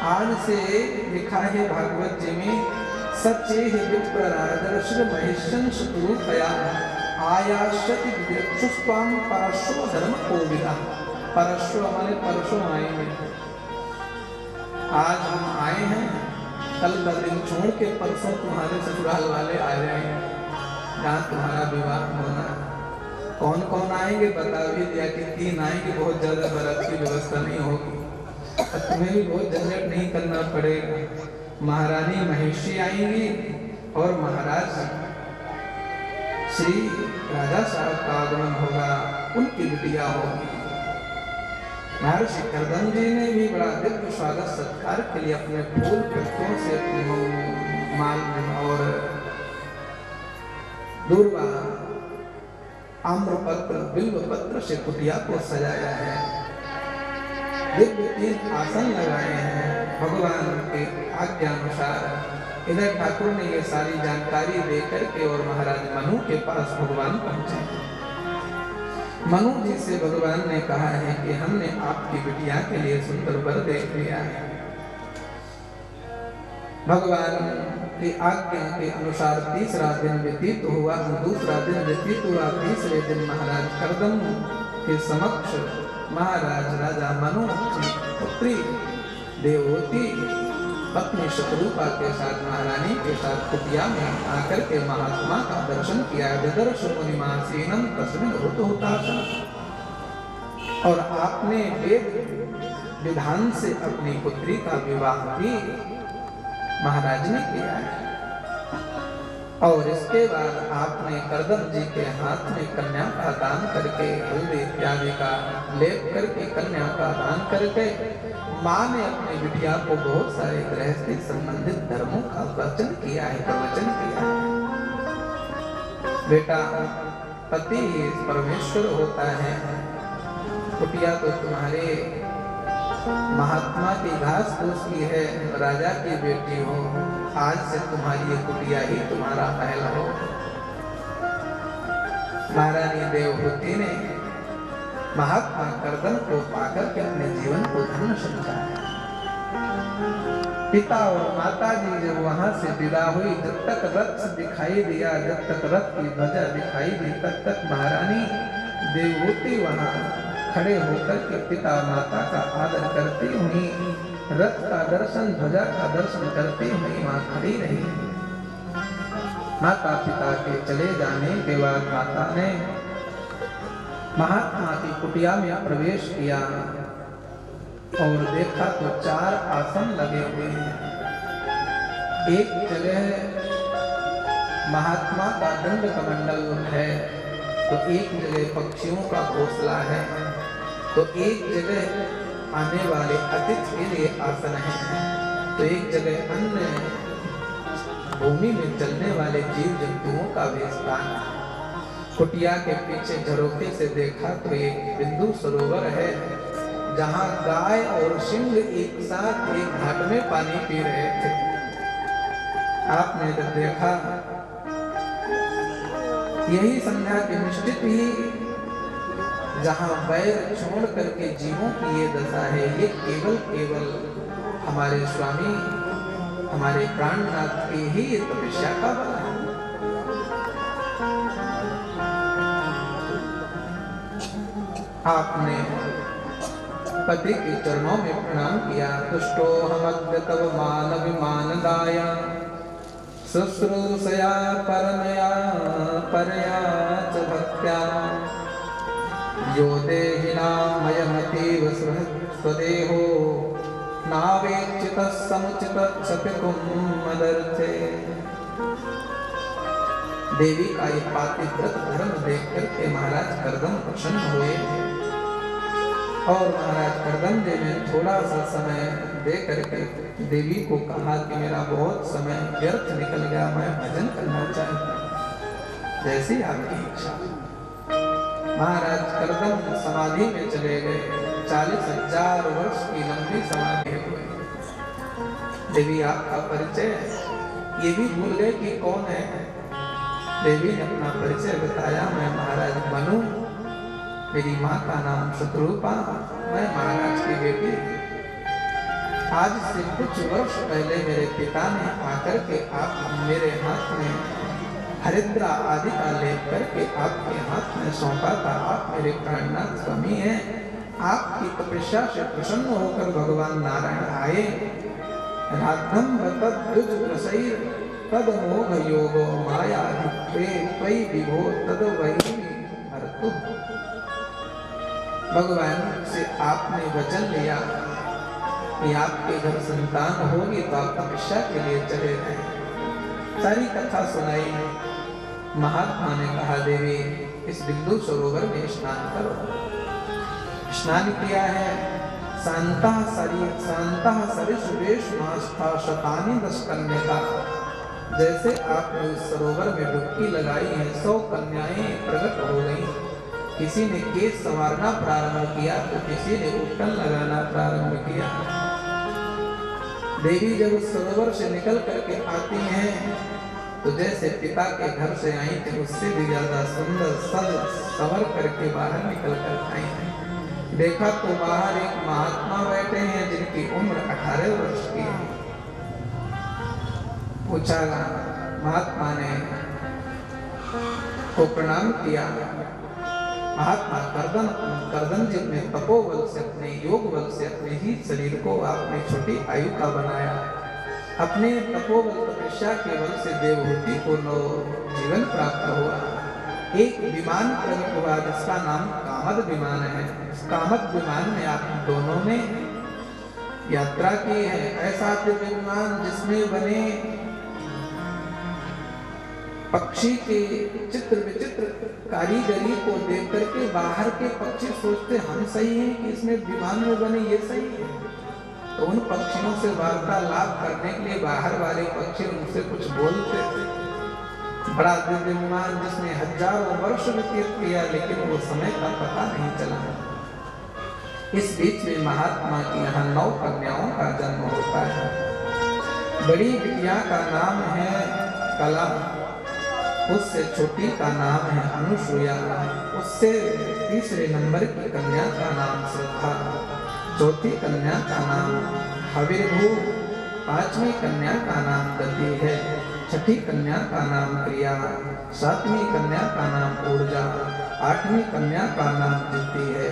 आज से लिखा है भागवत जी में, सच्चे विप्रराजर्ष महेशन शत्रुपया आयाशति विचक्षुस्वाम परशो धर्म कोविदा। परशो हमारे परसों आएंगे, आज हम आए हैं, कल का दिन छोड़ के परसों तुम्हारे ससुराल वाले आ जाएंगे। जहाँ तुम्हारा विवाह होना। कौन कौन आएंगे बता भी दिया कि 3 आएंगे, बहुत ज्यादा बारात की व्यवस्था नहीं होगी, तुम्हें भी बहुत झंझट नहीं करना पड़ेगा। महारानी महिषी आएंगी और महाराज श्री राजा साहब का आगमन होगा, उनकी बिटिया होगी। महर्षि कर्दम जी ने भी बड़ा दिव्य स्वागत सत्कार के लिए अपने फूल पत्तों से, अपने माल और दूर्वा, आम्रपत्र, बिल्व पत्र से कुटिया को सजाया है। दिव्य 3 आसन लगाए हैं भगवान के आज्ञानुसार। इधर ठाकुर ने ये सारी जानकारी देकर के और महाराज मनु के पास भगवान पहुंचे। मनु जी से भगवान ने कहा है कि हमने आपकी बिटिया के लिए सुंदर वर देख लिया है। भगवान की आज्ञा के अनुसार तीसरा दिन व्यतीत हुआ, दूसरा दिन व्यतीत हुआ, तीसरे दिन महाराज कर्दम के समक्ष महाराज राजा मनु की पुत्री देववती पत्नी शत्रुपा के साथ, महारानी के साथ कुटिया में आकर के महात्मा का दर्शन किया। ददर्श मुनिमासीनम तस्मिन् ऋतुहुतासनं, और आपने वेद विधान से अपनी पुत्री का विवाह भी महाराज ने किया है। और इसके बाद आपने कर्दम जी के हाथ में कन्या का दान करके, हल्दी इत्यादि का लेप करके कन्या का दान करके, माँ ने अपनी बिटिया को बहुत सारे गृहस्थी संबंधित धर्मों का वचन किया है, प्रवचन किया है। बेटा, पति परमेश्वर होता है, कुटिया तो तुम्हारे महात्मा की घास फूस की है, राजा की बेटी हो, आज से तुम्हारी ये कुटिया ही तुम्हारा महल हो। महारानी देवहूति ने महात्मा कर्दम को पाकर के अपने जीवन को धन्य समझा है। पिता और माता जी जब वहां से विदा हुई, जब तक रथ दिखाई दिया, जब तक रथ की ध्वजा दिखाई दी, तब तक महारानी देवहूति वहां खड़े होकर के पिता माता का आदर करती हुई, रथ का दर्शन, ध्वजा का दर्शन करती हुई वहां खड़ी रही। माता पिता के चले जाने के बाद माता ने महात्मा की कुटिया में प्रवेश किया और देखा तो 4 आसन लगे हुए हैं। एक जगह महात्मा का दंड कमंडल है, तो एक जगह पक्षियों का घोंसला है, तो एक जगह आने वाले अतिथि के लिए आसन है, तो एक जगह अन्य भूमि में चलने वाले जीव जंतुओं का भी स्थान है। कुटिया के पीछे झरोखे से देखा तो एक बिंदु सरोवर है, जहां गाय और सिंह एक साथ एक घाट में पानी पी रहे थे। आपने जब देखा, यही संध्या की निश्चित ही जहां वैर छोड़ करके जीवों की ये दशा है, ये केवल हमारे स्वामी, हमारे प्राणनाथ की ही तपस्या का बल है। आपने पति के चरणों में प्रणाम किया। तुष्टो हमद्य तव मान विमानदाय, शुश्रूषया परमया परया च भक्त्या, यो देहिनामयमतीव स्वदेहो, नावेक्षितः समुचितः क्षपितुं मदर्थे। देवी का ये पातिव्रत धर्म देख करके महाराज कर्दम प्रसन्न हुए और महाराज कर्दम जी ने थोड़ा सा समय दे करके देवी को कहा कि मेरा बहुत समय व्यर्थ निकल गया, मैं भजन करना चाहता हूँ, जैसी आपकी इच्छा। महाराज कर्दम समाधि में चले गए। 40,000 वर्ष की लंबी समाधि हुई। देवी आपका परिचय ये भी भूल गए कि कौन है। देवी ने अपना परिचय बताया, मैं महाराज मनु, मेरी माँ का नाम शत्रुपा, मैं महाराज की बेटी। आज से कुछ वर्ष पहले मेरे पिता ने आकर के आप मेरे हाथ में हरिद्रा आदि का लेप करके आपके हाथ में सौंपा था। आप मेरे प्राणनाथ स्वामी हैं। आपकी तपस्या से प्रसन्न होकर भगवान नारायण आए। राधम तद मोह योगो माया त्वयि विभो तद वही मरतु। भगवान से आपने वचन लिया कि आपके घर संतान होगी तो आप तपस्या के लिए चले गए। सारी कथा सुनाई। महात्मा ने कहा देवी इस बिंदु सरोवर में स्नान करो। स्नान किया है। शांतः सरिसुरेश मास्था शतानि दश कन्या। जैसे आपने उस सरोवर में डुबकी लगाई है 100 कन्याएं प्रकट हो गई। किसी ने केस संवारना प्रारंभ किया तो किसी ने उपटन लगाना प्रारंभ किया। देवी जब उस सरोवर से निकल करके आती हैं तो जैसे पिता के घर से आई थी उससे भी ज्यादा सुंदर सज संवर करके बाहर निकल कर आई हैं। देखा तो बाहर एक महात्मा बैठे हैं जिनकी उम्र 18 वर्ष की है। पूछा महात्मा ने को प्रणाम किया। महात्मा कर्दन जी ने तपोबल से अपने योग बल से अपने ही शरीर को आपने छोटी आयु का बनाया। अपने तपोबल तपस्या के बल से देवहूति को जीवन प्राप्त हुआ। एक विमान प्रकट हुआ जिसका नाम कामद विमान है। इस कामद विमान में आप दोनों ने यात्रा की है। ऐसा दिव्य विमान जिसमें बने पक्षी के चित्र विचित्र कारीगरी को देख करके बाहर के पक्षी सोचते हम सही हैं कि इसमें विमान में बने ये सही है। तो उन पक्षियों से वार्तालाप करने के लिए बाहर वाले पक्षी उनसे कुछ बोलते थे। बड़ा दिव्य विमान जिसने हजारों वर्ष व्यतीत किया लेकिन वो समय का पता नहीं चला। इस बीच में महात्मा की यहाँ 9 कन्याओं का जन्म होता है। बड़ी बिटिया का नाम है कला, उससे छोटी का नाम है अनुसुईया, उससे तीसरे नंबर की कन्या का नाम श्रद्धा, चौथी कन्या का नाम हविर्भू, 5वीं कन्या का नाम गति है, 6ठी कन्या का नाम क्रिया, 7वीं कन्या का नाम ऊर्जा, 8वीं कन्या का नाम जिद्दी है,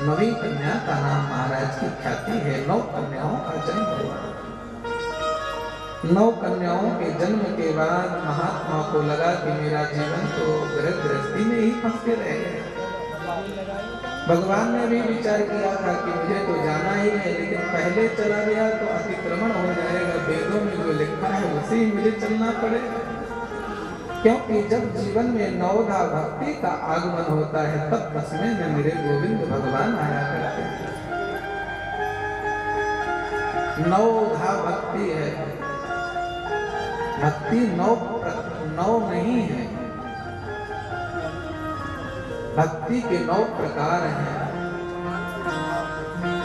9वीं कन्या का नाम महाराज की ख्याति है। 9 कन्याओं का जन्म हुआ। 9 कन्याओं के जन्म के बाद महात्मा को लगा कि मेरा जीवन तो गृहस्थी में ही फंस के रह गया। भगवान ने भी विचार किया था कि मुझे तो जाना ही है, लेकिन पहले चला गया तो अतिक्रमण हो जाएगा। वेदों में जो लिखा है उसी मुझे चलना पड़ेगा। क्योंकि जब जीवन में 9धा भक्ति का आगमन होता है तब 10वें में मेरे गोविंद भगवान आया करते हैं। 9धा भक्ति है। भक्ति 9 नहीं है। भक्ति के 9 प्रकार हैं।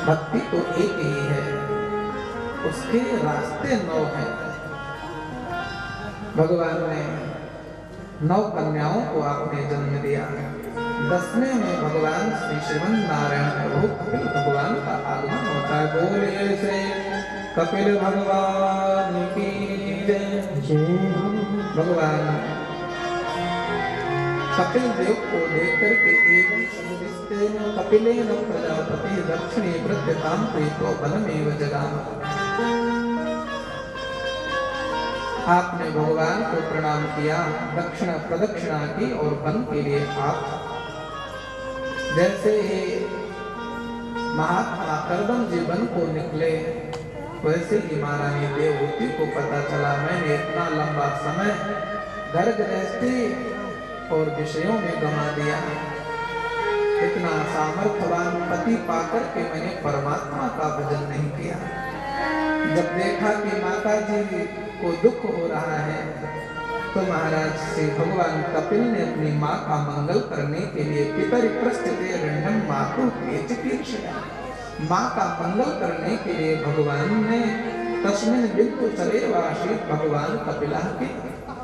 भक्ति तो एक ही है, उसके रास्ते 9 हैं। भगवान ने 9 कन्याओं को आपने जन्म दिया। 10वें में भगवान श्री श्रीमन नारायण प्रभु कपिल भगवान का आगमन होता है। बोलिए से कपिल भगवान की जय। भगवान कपिल देव को देखकर के एवं समुदिस्तेन कपिलेन प्रजापति दक्षिणे प्रत्यताम प्रीतो वनमेव जगाम। आपने भगवान को प्रणाम किया, दक्षिणा प्रदक्षिणा की और वन के लिए आप जैसे ही महात्मा कर्दम जी वन को निकले वैसे ही महारानी देवहूति को पता चला मैंने इतना लंबा समय घर गृहस्थी और विषयों में गंवा दिया। इतना सामर्थ्यवान पति पाकर के मैंने परमात्मा का भजन नहीं किया। जब देखा कि माता जी को दुख हो रहा है तो महाराज श्री भगवान कपिल ने अपनी माँ का मंगल करने के लिए पितरि प्रस्थिते रण्यम मातु केचिकीर्षया, माँ का मंगल करने के लिए भगवान ने तस्मिन बिंदु सरेवासी भगवान कपिला के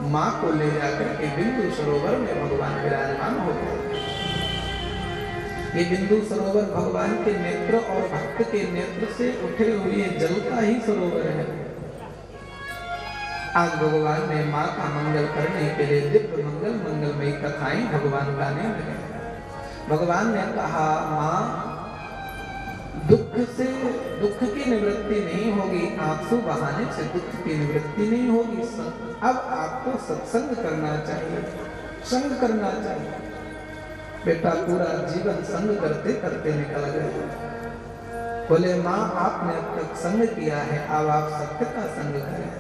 माँ को ले जाकर के बिंदु सरोवर में भगवान विराजमान हो गए। ये बिंदु सरोवर भगवान के नेत्र और भक्त के नेत्र से उठे हुए जल का ही सरोवर है। आज भगवान ने माँ का मंगल करने के लिए दिव्य मंगलमयी कथाएं भगवान गाने लगे। भगवान ने कहा माँ दुख से दुख की निवृत्ति नहीं होगी, आंसू बहाने से दुख की निवृत्ति नहीं होगी। अब आपको सत्संग करना चाहिए, संग करना चाहिए। बेटा पूरा जीवन संग करते करते निकल गए। बोले माँ आपने अब तक संग किया है, अब आप सत्य का संग करें।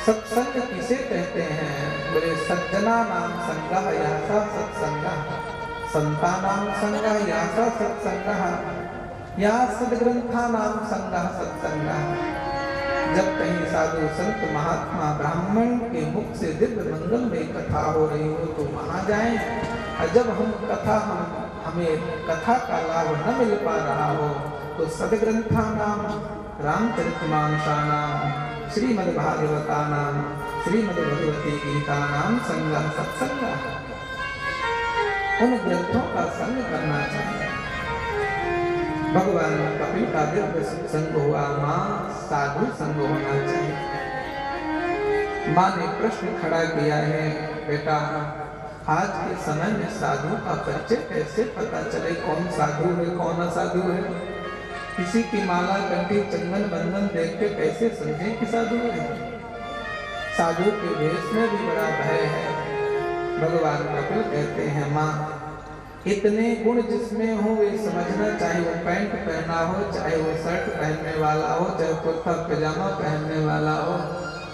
सत्संग किसे कहते हैं? बोले सज्जना नाम संगः यासा सत्संगः, संतानां संगः यासा सत्संगः, या सद्ग्रंथानां संगः सत्संगः। जब कहीं साधु संत महात्मा ब्राह्मण के मुख से दिव्य मंगल में कथा हो रही हो तो वहां जाएं, और जब हमें कथा का लाभ न मिल पा रहा हो तो सद्ग्रंथानां रामचरितमानसानां श्रीमद्भागवतानां श्रीमद्भगवती गीतानां संगः सत्संगः। उन ग्रंथों का संग करना चाहिए। भगवान कपिल का दिव्य संग हुआ, माँ साधु संग होना चाहिए। माँ ने प्रश्न खड़ा किया है, बेटा आज के समय में साधु का परिचय कैसे पता चले? कौन साधु है कौन असाधु है? किसी की माला कंठी चंदन बंधन देख के कैसे समझे कि साधु है? साधु के वेश में भी बड़ा भय है। भगवान कपिल कहते हैं, माँ इतने गुण जिसमें हो वे समझना, चाहे वो पैंट पहना हो, चाहे वो शर्ट पहनने वाला हो, चाहे कुर्ता पजामा पहनने वाला हो,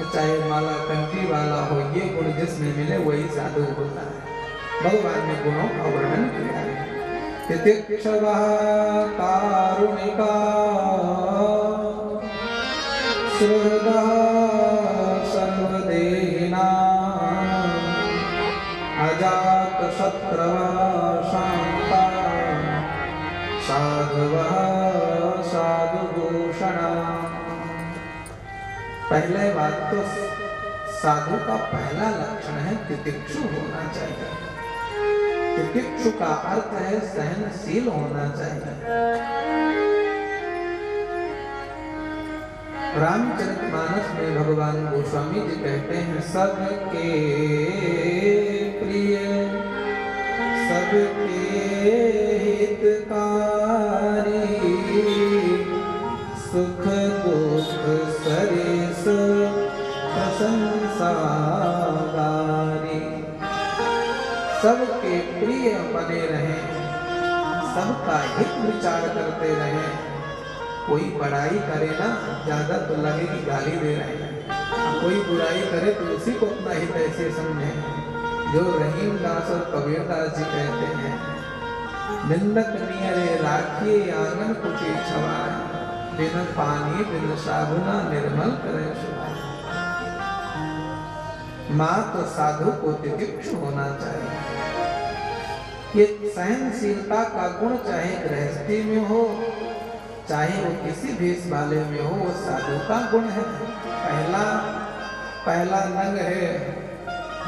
चाहे माला कंठी वाला हो, ये गुण जिसमें मिले वही साधु होता है। भगवान ने गुणों का वर्णन किया है। तितिक्षवः कारुणिका सुहृदः सर्वदेहिनां अजातशत्रवः शान्ता साधवः साधुभूषणा। पहले बात तो साधु का पहला लक्षण है तितिक्षु होना चाहिए। तितिक्षु का अर्थ है सहनशील होना चाहिए। रामचरितमानस में भगवान गोस्वामी जी कहते हैं, सबके प्रिय सबके हितकारी, सुख दुख सरिस प्रशंसागारी। सबके प्रिय बने रहें, सबका हित विचार करते रहें। कोई बड़ाई करे ना, ज्यादा तो लगे कि गाली दे रहे हैं। कोई बुराई करे तो उसी को अपना हित ऐसे समझे। जो रहीम दास और कबीर दास जी कहते हैं, निंदक नियरे राखिए आंगन कुटी छवाए, बिन पानी बिन साबुना निर्मल करे सुवाए। माँ तो साधु को तितिक्षु होना चाहिए। ये सहनशीलता का गुण चाहे गृहस्थी में हो, चाहे वो किसी भेष वाले में हो, वो साधु का गुण है। पहला नंग है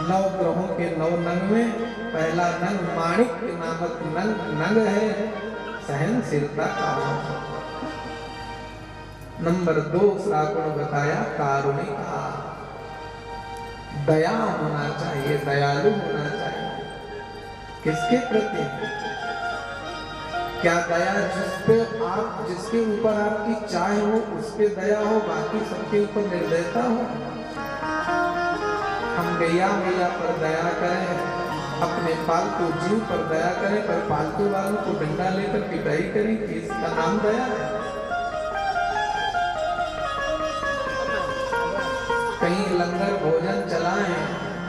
9 ग्रहों के 9 नंग में पहला नंग माणिक नामक नंग है सहनशीलता का। नंबर 2 गुण बताया कारुणिका, दया होना चाहिए, दयालु होना चाहिए। किसके प्रति? क्या दया जिसके ऊपर आपकी चाह हो उस पे दया हो, बाकी सबके ऊपर निर्दयता हो? हम गैया पर दया करें, अपने पालतू जीव पर दया करें, पर पालतू वालों को डंडा लेकर पिटाई करें, कि इसका नाम दया है? कहीं लंगर भोजन चलाएं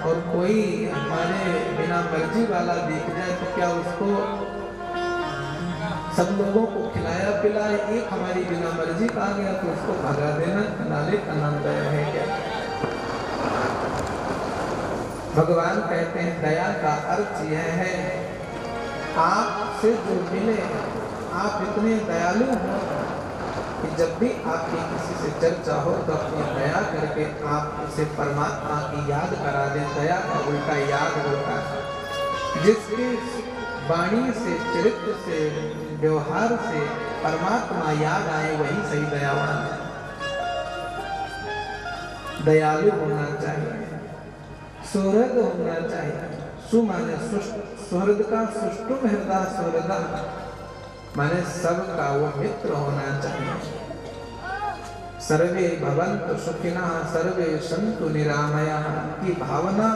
और कोई हमारे बिना मर्जी वाला दिख जाए तो क्या उसको सब लोगों को खिलाया पिलाए, एक हमारी बिना मर्जी का आ गया तो उसको भगा देना नाले का नाम दया है क्या? भगवान कहते हैं दया का अर्थ यह है, आपसे जो मिले आप इतने दयालु हो कि जब भी आपकी किसी से चर्चा हो तो अपनी दया करके आप उसे परमात्मा की याद करा दें। दया का उल्टा याद होता है। जिसके वाणी से, चरित्र से, व्यवहार से परमात्मा याद आए वही सही दयावान है। दयालु होना चाहिए, सुहृद होना चाहिए। सु माने सुहृद का सुष्टुम हृदय सुहृद, माने सबका वो मित्र होना चाहिए। सर्वे भवन्तु सुखिनः सर्वे सन्तु निरामयाः की भावना,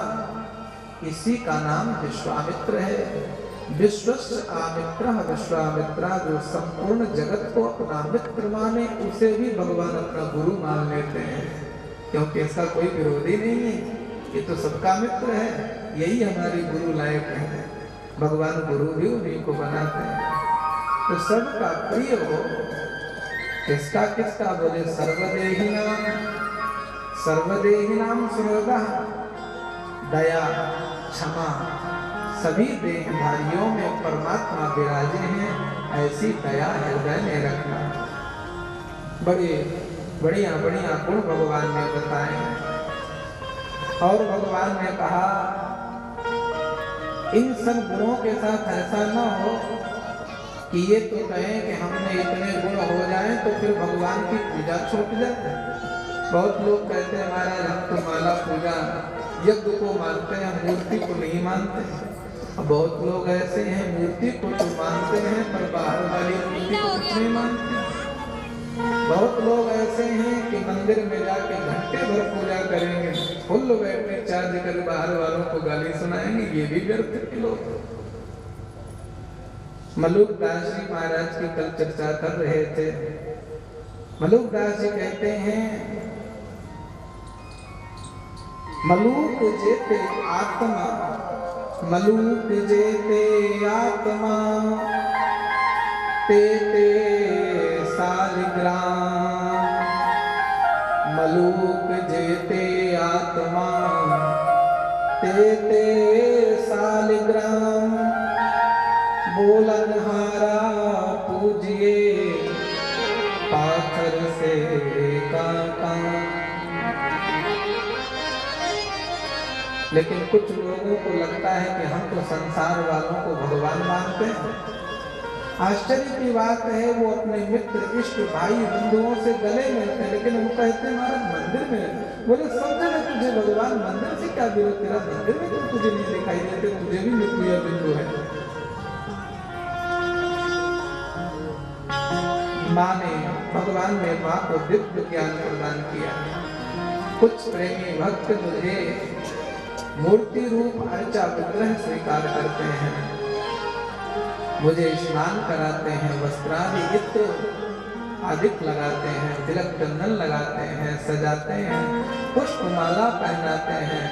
इसी का नाम विश्वामित्र है। विश्वस्य आमित्रः विश्वामित्र, जो संपूर्ण जगत को अपना मित्र माने, उसे भी भगवान अपना गुरु मान लेते हैं, क्योंकि इसका कोई विरोधी नहीं है, ये तो सबका मित्र है। यही हमारी गुरु लायक है। भगवान गुरु भी उन्हीं को बनाते हैं। तो सबका प्रिय हो, किसका किसका बोले सर्वदेहिनाम सुहृदः, दया क्षमा, सभी देहधारियों में परमात्मा विराजे हैं, ऐसी दया हृदय में रखना। बड़े बढ़िया बढ़िया गुण भगवान ने बताए हैं। और भगवान ने कहा इन सब गुणों के साथ ऐसा न हो कि ये तो कहें कि हमने इतने गुण हो जाएं तो फिर भगवान की पूजा छूट जाए। बहुत लोग कहते हैं महाराज हम तो माला पूजा यज्ञ को मानते हैं, मूर्ति को नहीं मानते। बहुत लोग ऐसे हैं मूर्ति को तो मानते हैं पर बाहर वाली मूर्ति को कुछ नहीं मानते। बहुत लोग ऐसे हैं कि मंदिर में जाके घंटे भर पूजा करेंगे, फुल बैटरी चार्ज कर बाहर वालों को गाली सुनाएंगे, ये भी व्यर्थ के लोग। मलुकदास जी महाराज की कल चर्चा कर रहे थे। मलुकदास जी कहते हैं मलुक जेते आत्मा, मलुक जेते आत्मा, तेते सालिग्राम। मलुक जेते आत्मा, तेते सालिग्राम। बोलनहारा पूजिए पाथर से कांटा। लेकिन कुछ लोगों को लगता है कि हम तो संसार वालों को भगवान मानते हैं। आश्चर्य की बात है, वो अपने मित्र इष्ट भाई बंधुओं से गले मिलते हैं, लेकिन वो कहते हैं महाराज मंदिर में। बोले सब जगह तुझे भगवान, मंदिर से क्या विरोध, तेरा मंदिर में तो तुझे नहीं दिखाई देते, तुझे भी मृत्यु बिंदु है। माँ ने, भगवान ने माँ को दिव्य ज्ञान प्रदान किया। कुछ प्रेमी भक्त मुझे मूर्ति रूप अर्चा विग्रह स्वीकार करते हैं, मुझे स्नान कराते हैं, वस्त्रादि इत्र अधिक लगाते हैं, तिलक चंदन लगाते हैं, सजाते हैं, पुष्पमाला पहनाते हैं,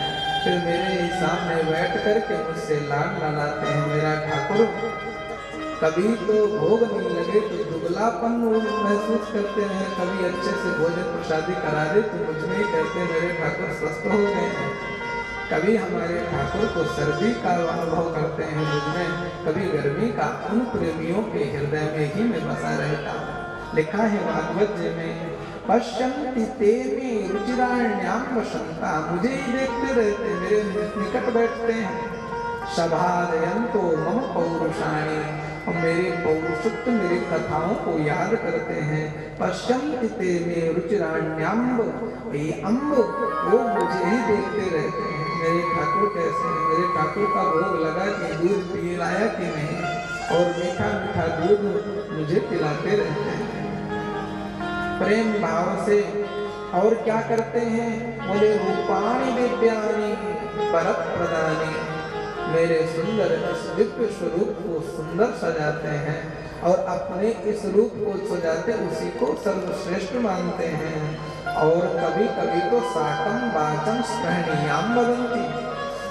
फिर मेरे सामने बैठ करके मुझसे लाड लड़ाते हैं। मेरा ठाकुर कभी तो भोग नहीं लगे तो दुबलापन महसूस करते हैं, कभी अच्छे से भोजन प्रसादी करा दे तो मुझ में ही कहते मेरे ठाकुर स्वस्थ हो गए हैं। कभी हमारे ठाकुर को सर्दी का अनुभव करते हैं मुझ में, कभी गर्मी का। उन प्रेमियों के हृदय में ही मैं बसा रहता हूँ। लिखा है भागवत जी में, पश्यन्ति ते मे रुचिराण्याम वसंता, मुझे ही देखते रहते, मेरे निकट बैठते हैं। सभादयन्तो मम पौरुषाणि, और मेरे पौरुषत्व मेरी कथाओं को याद करते हैं। पश्यन्ति ते मे रुचिराण्याम्ब, ये अम्ब वो मुझे ही देखते रहते हैं। मेरे ठाकुर कैसे हैं, मेरे ठाकुर का भोग लगा कि दूध पी लाया कि नहीं, और मीठा मीठा दूध मुझे पिलाते रहते हैं प्रेम भाव से। और क्या करते हैं, बोले रूपाणि दिव्यानि परत प्रदानी, मेरे सुंदर इस दिव्य स्वरूप को सुंदर सजाते हैं और अपने इस रूप को सजाते उसी को सर्वश्रेष्ठ मानते हैं। और कभी कभी तो साकम वाचम स्पृहणीयाम वदन्ति,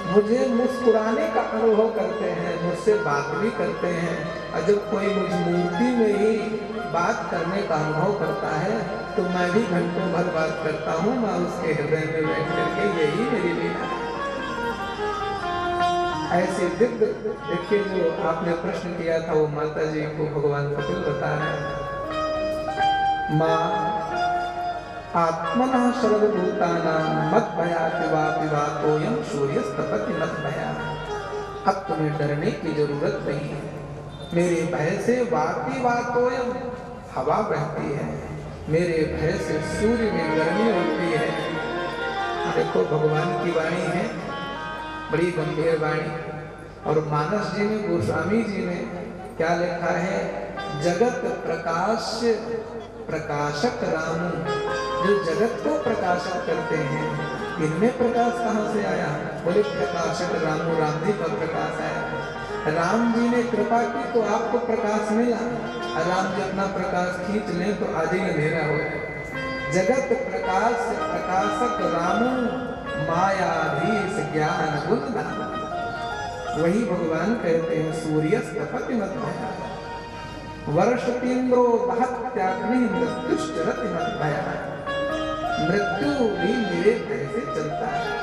मुझे मुस्कुराने का अनुभव करते हैं, मुझसे बात भी करते हैं। और जब कोई मुझ मूर्ति में ही बात करने का अनुभव करता है तो मैं भी घंटों भर बात करता हूँ, मैं उसके हृदय में बैठ करके, यही मेरी लीला है। ऐसे दिव्य, देखिए जो आपने प्रश्न किया था वो माता जी को भगवान कपिल बता रहे हैं। माँ आत्मनः सर्वभूतानां मद्भयात् वापिवातोऽयं सूर्यस्तपति मद्भयात्। अब तुम्हें डरने की जरूरत नहीं है, मेरे भय से वापिवातोऽयं, हवा बहती है, मेरे भय से सूर्य में गर्मी होती है। देखो भगवान की वाणी है, बड़ी गंभीर वाणी। और मानस जी में, गोस्वामी जी में क्या लिखा है, जगत प्रकाश प्रकाशक राम, जो जगत को प्रकाशित करते हैं। इनमें प्रकाश कहाँ से आया? बोले प्रकाशक राम, राम जी का प्रकाश आया। राम जी ने कृपा की तो आपको प्रकाश मिला। राम जी अपना प्रकाश खींच लें तो आज ही अंधेरा हो जाए। जगत प्रकाश प्रकाशक राम, मायाधीश ज्ञान गुण। वही भगवान कहते हैं सूर्यस्तपति मत भया, वर्षतीन्द्रो दहत्याग्नि मृत्युश्चरति मत भया। मृत्यु भी मेरे भय से चलता है।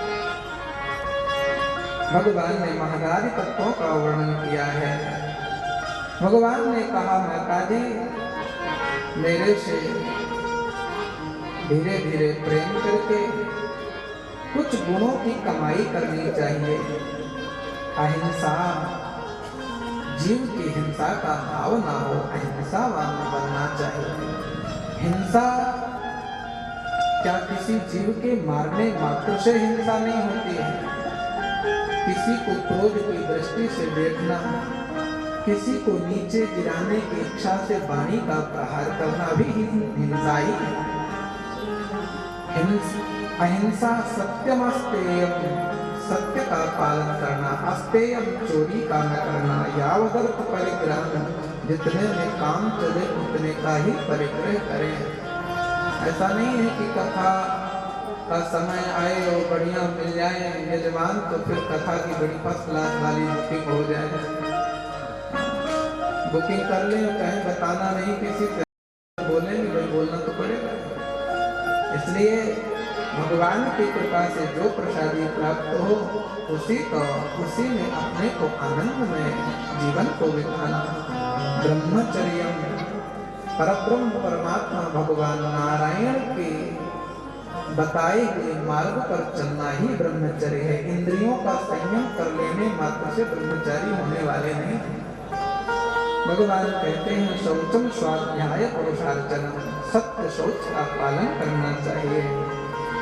भगवान ने महदारी तत्वों का वर्णन किया है। भगवान ने कहा माता जी मेरे से धीरे धीरे प्रेम करके कुछ गुणों की कमाई करनी चाहिए। अहिंसा, जीव की हिंसा का भाव ना हो, अहिंसावान बनना चाहिए। हिंसा क्या किसी जीव के मारने मात्र से हिंसा नहीं होती है? किसी को क्रोध की दृष्टि से देखना, किसी को नीचे गिराने की इच्छा से वाणी का प्रहार करना भी हिंसा ही है। अहिंसा सत्यमस्तेयम, सत्य का पालन करना, अस्तेयम चोरी का न करना, यावदर्थ परिग्रह, जितने में काम चले उतने का ही परिग्रह करें। ऐसा नहीं है कि कथा का समय आए और बढ़िया मिल जाए यजमान तो फिर कथा की बड़ी फर्स्ट क्लास वाली बुकिंग हो जाए। बुकिंग कर ले कहीं बताना नहीं किसी से, बोलेंगे भाई बोलना तो पड़ेगा। इसलिए भगवान की कृपा से जो प्रसादी प्राप्त हो उसी में अपने को आनंद में जीवन को बिताना। ब्रह्मचर्य, परब्रह्म परमात्मा भगवान नारायण के बताए हुए मार्ग पर चलना ही ब्रह्मचर्य है। इंद्रियों का संयम कर लेने मात्र से ब्रह्मचारी होने वाले नहीं। भगवान कहते हैं शौचम स्वाध्याय पुरुषार्चन, सत्य शौच का पालन करना चाहिए।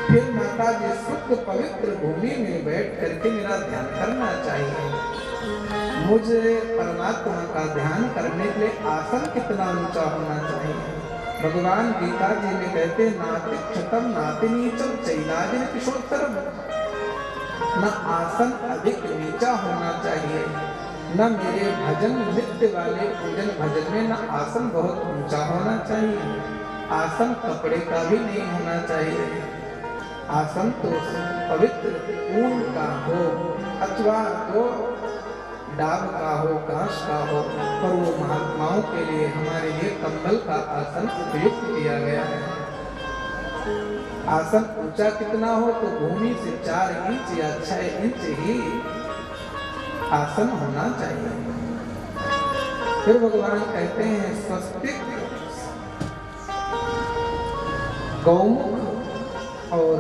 फिर माता जी शुद्ध पवित्र भूमि में बैठ करके मेरा ध्यान करना चाहिए। मुझे परमात्मा का ध्यान करने के लिए आसन कितना ऊंचा होना चाहिए? भगवान गीता जी में कहते नाति क्षतम नाति नीचम चैलाजिन किशोत्तरम, न आसन अधिक नीचा होना चाहिए, न मेरे भजन नृत्य वाले पूजन भजन में न आसन बहुत ऊंचा होना चाहिए। आसन कपड़े का भी नहीं होना चाहिए। आसन तो पवित्र ऊन का हो अथवा तो डाब का हो, कांच का हो, पर वो महात्माओं के लिए हमारे लिए कंबल का आसन उपयुक्त किया गया है। आसन ऊंचा कितना हो तो भूमि से 4 इंच या 6 इंच ही आसन होना चाहिए। फिर भगवान कहते हैं स्वस्तिक, गौमुख और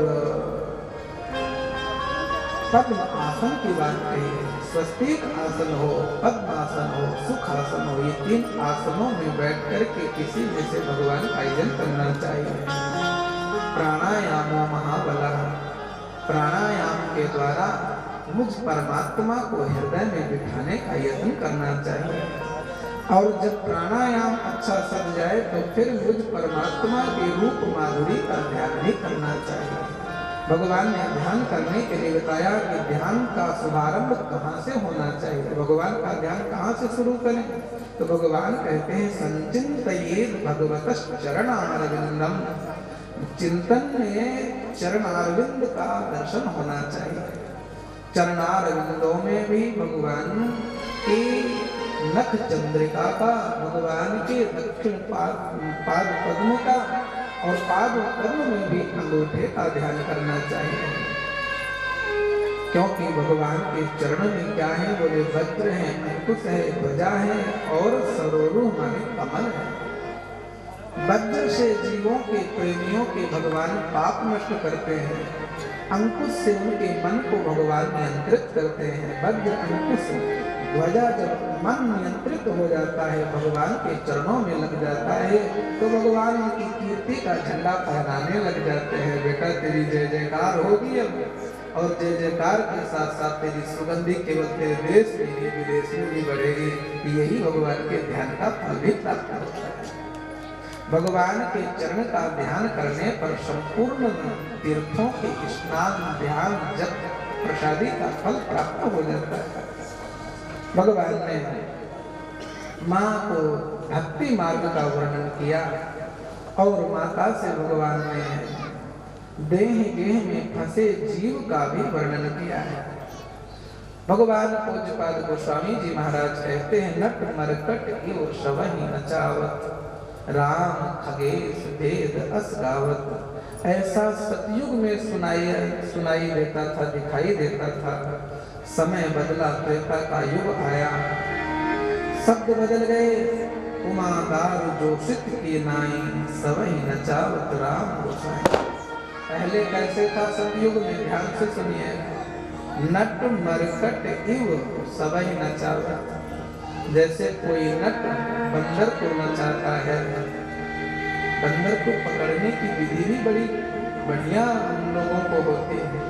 पद्म आसन की बात कही है। स्वस्तिक आसन हो, पद्म आसन हो, सुख आसन हो, ये 3 आसनों में बैठ करके किसी में से भगवान का यजन करना चाहिए। प्राणायामो महाबलः, प्राणायाम के द्वारा मुझ परमात्मा को हृदय में बिठाने का यत्न करना चाहिए। और जब प्राणायाम अच्छा सज जाए तो फिर मुझ परमात्मा के रूप माधुरी का ध्यान भी करना चाहिए। भगवान ने ध्यान करने के लिए बताया कि ध्यान का शुभारंभ कहाँ से होना चाहिए, भगवान का ध्यान कहाँ से शुरू करें? तो भगवान कहते हैं संचिंतयेत् भगवतः चरणारविंदम, चिंतन में चरणारविंद का दर्शन होना चाहिए। चरणारविंदों में भी भगवान की नख चंद्रिका का, भगवान के दक्षिण पाद पद्म का और पाद पद्म में भी अंगूठे का ध्यान करना चाहिए। क्योंकि भगवान के चरण में क्या है? बोले वज्र है, अंकुश है, ध्वजा है और सरोरु माने कमल है। वज्र से जीवों के प्रेमियों के भगवान पाप नष्ट करते हैं, अंकुश से उनके मन को भगवान नियंत्रित करते हैं। वज्र अंकुश, ध्वजा जब मन नियंत्रित हो जाता है, भगवान के चरणों में लग जाता है तो भगवान उनकी कीर्ति का झंडा फहराने लग जाते हैं। बेटा तेरी जय जयकार होगी अब, और जय जयकार के साथ साथ तेरी सुगंधी केवल तेरे देश में ही विदेश में भी बढ़ेगी। यही भगवान के ध्यान का फल भी प्राप्त होता है। भगवान के चरण का ध्यान करने पर संपूर्ण तीर्थों के स्नान ध्यान जप प्रसादी का फल प्राप्त हो जाता है। भगवान ने माँ को भक्ति मार्ग का वर्णन किया और माता से भगवान ने देह गेह में फंसे जीव का भी वर्णन किया है। भगवान पूज्यपाद गोस्वामी जी महाराज कहते हैं, नट मरकट इव सबहि नचावत, राम खगेश वेद अस गावत। ऐसा सतयुग में सुनाई देता था, दिखाई देता था। समय बदला, त्रेता का युग आया, शब्द बदल गए। उमादार जोशित की नाई, सबहि नचावत राम गोसाई। पहले कैसे था सतयुग में, ध्यान से सुनिए। नट मरकट इव सबहि नचावत, जैसे कोई नट बंदर को नचाता है। बंदर को पकड़ने की विधि भी बड़ी बढ़िया लोगों को होती है।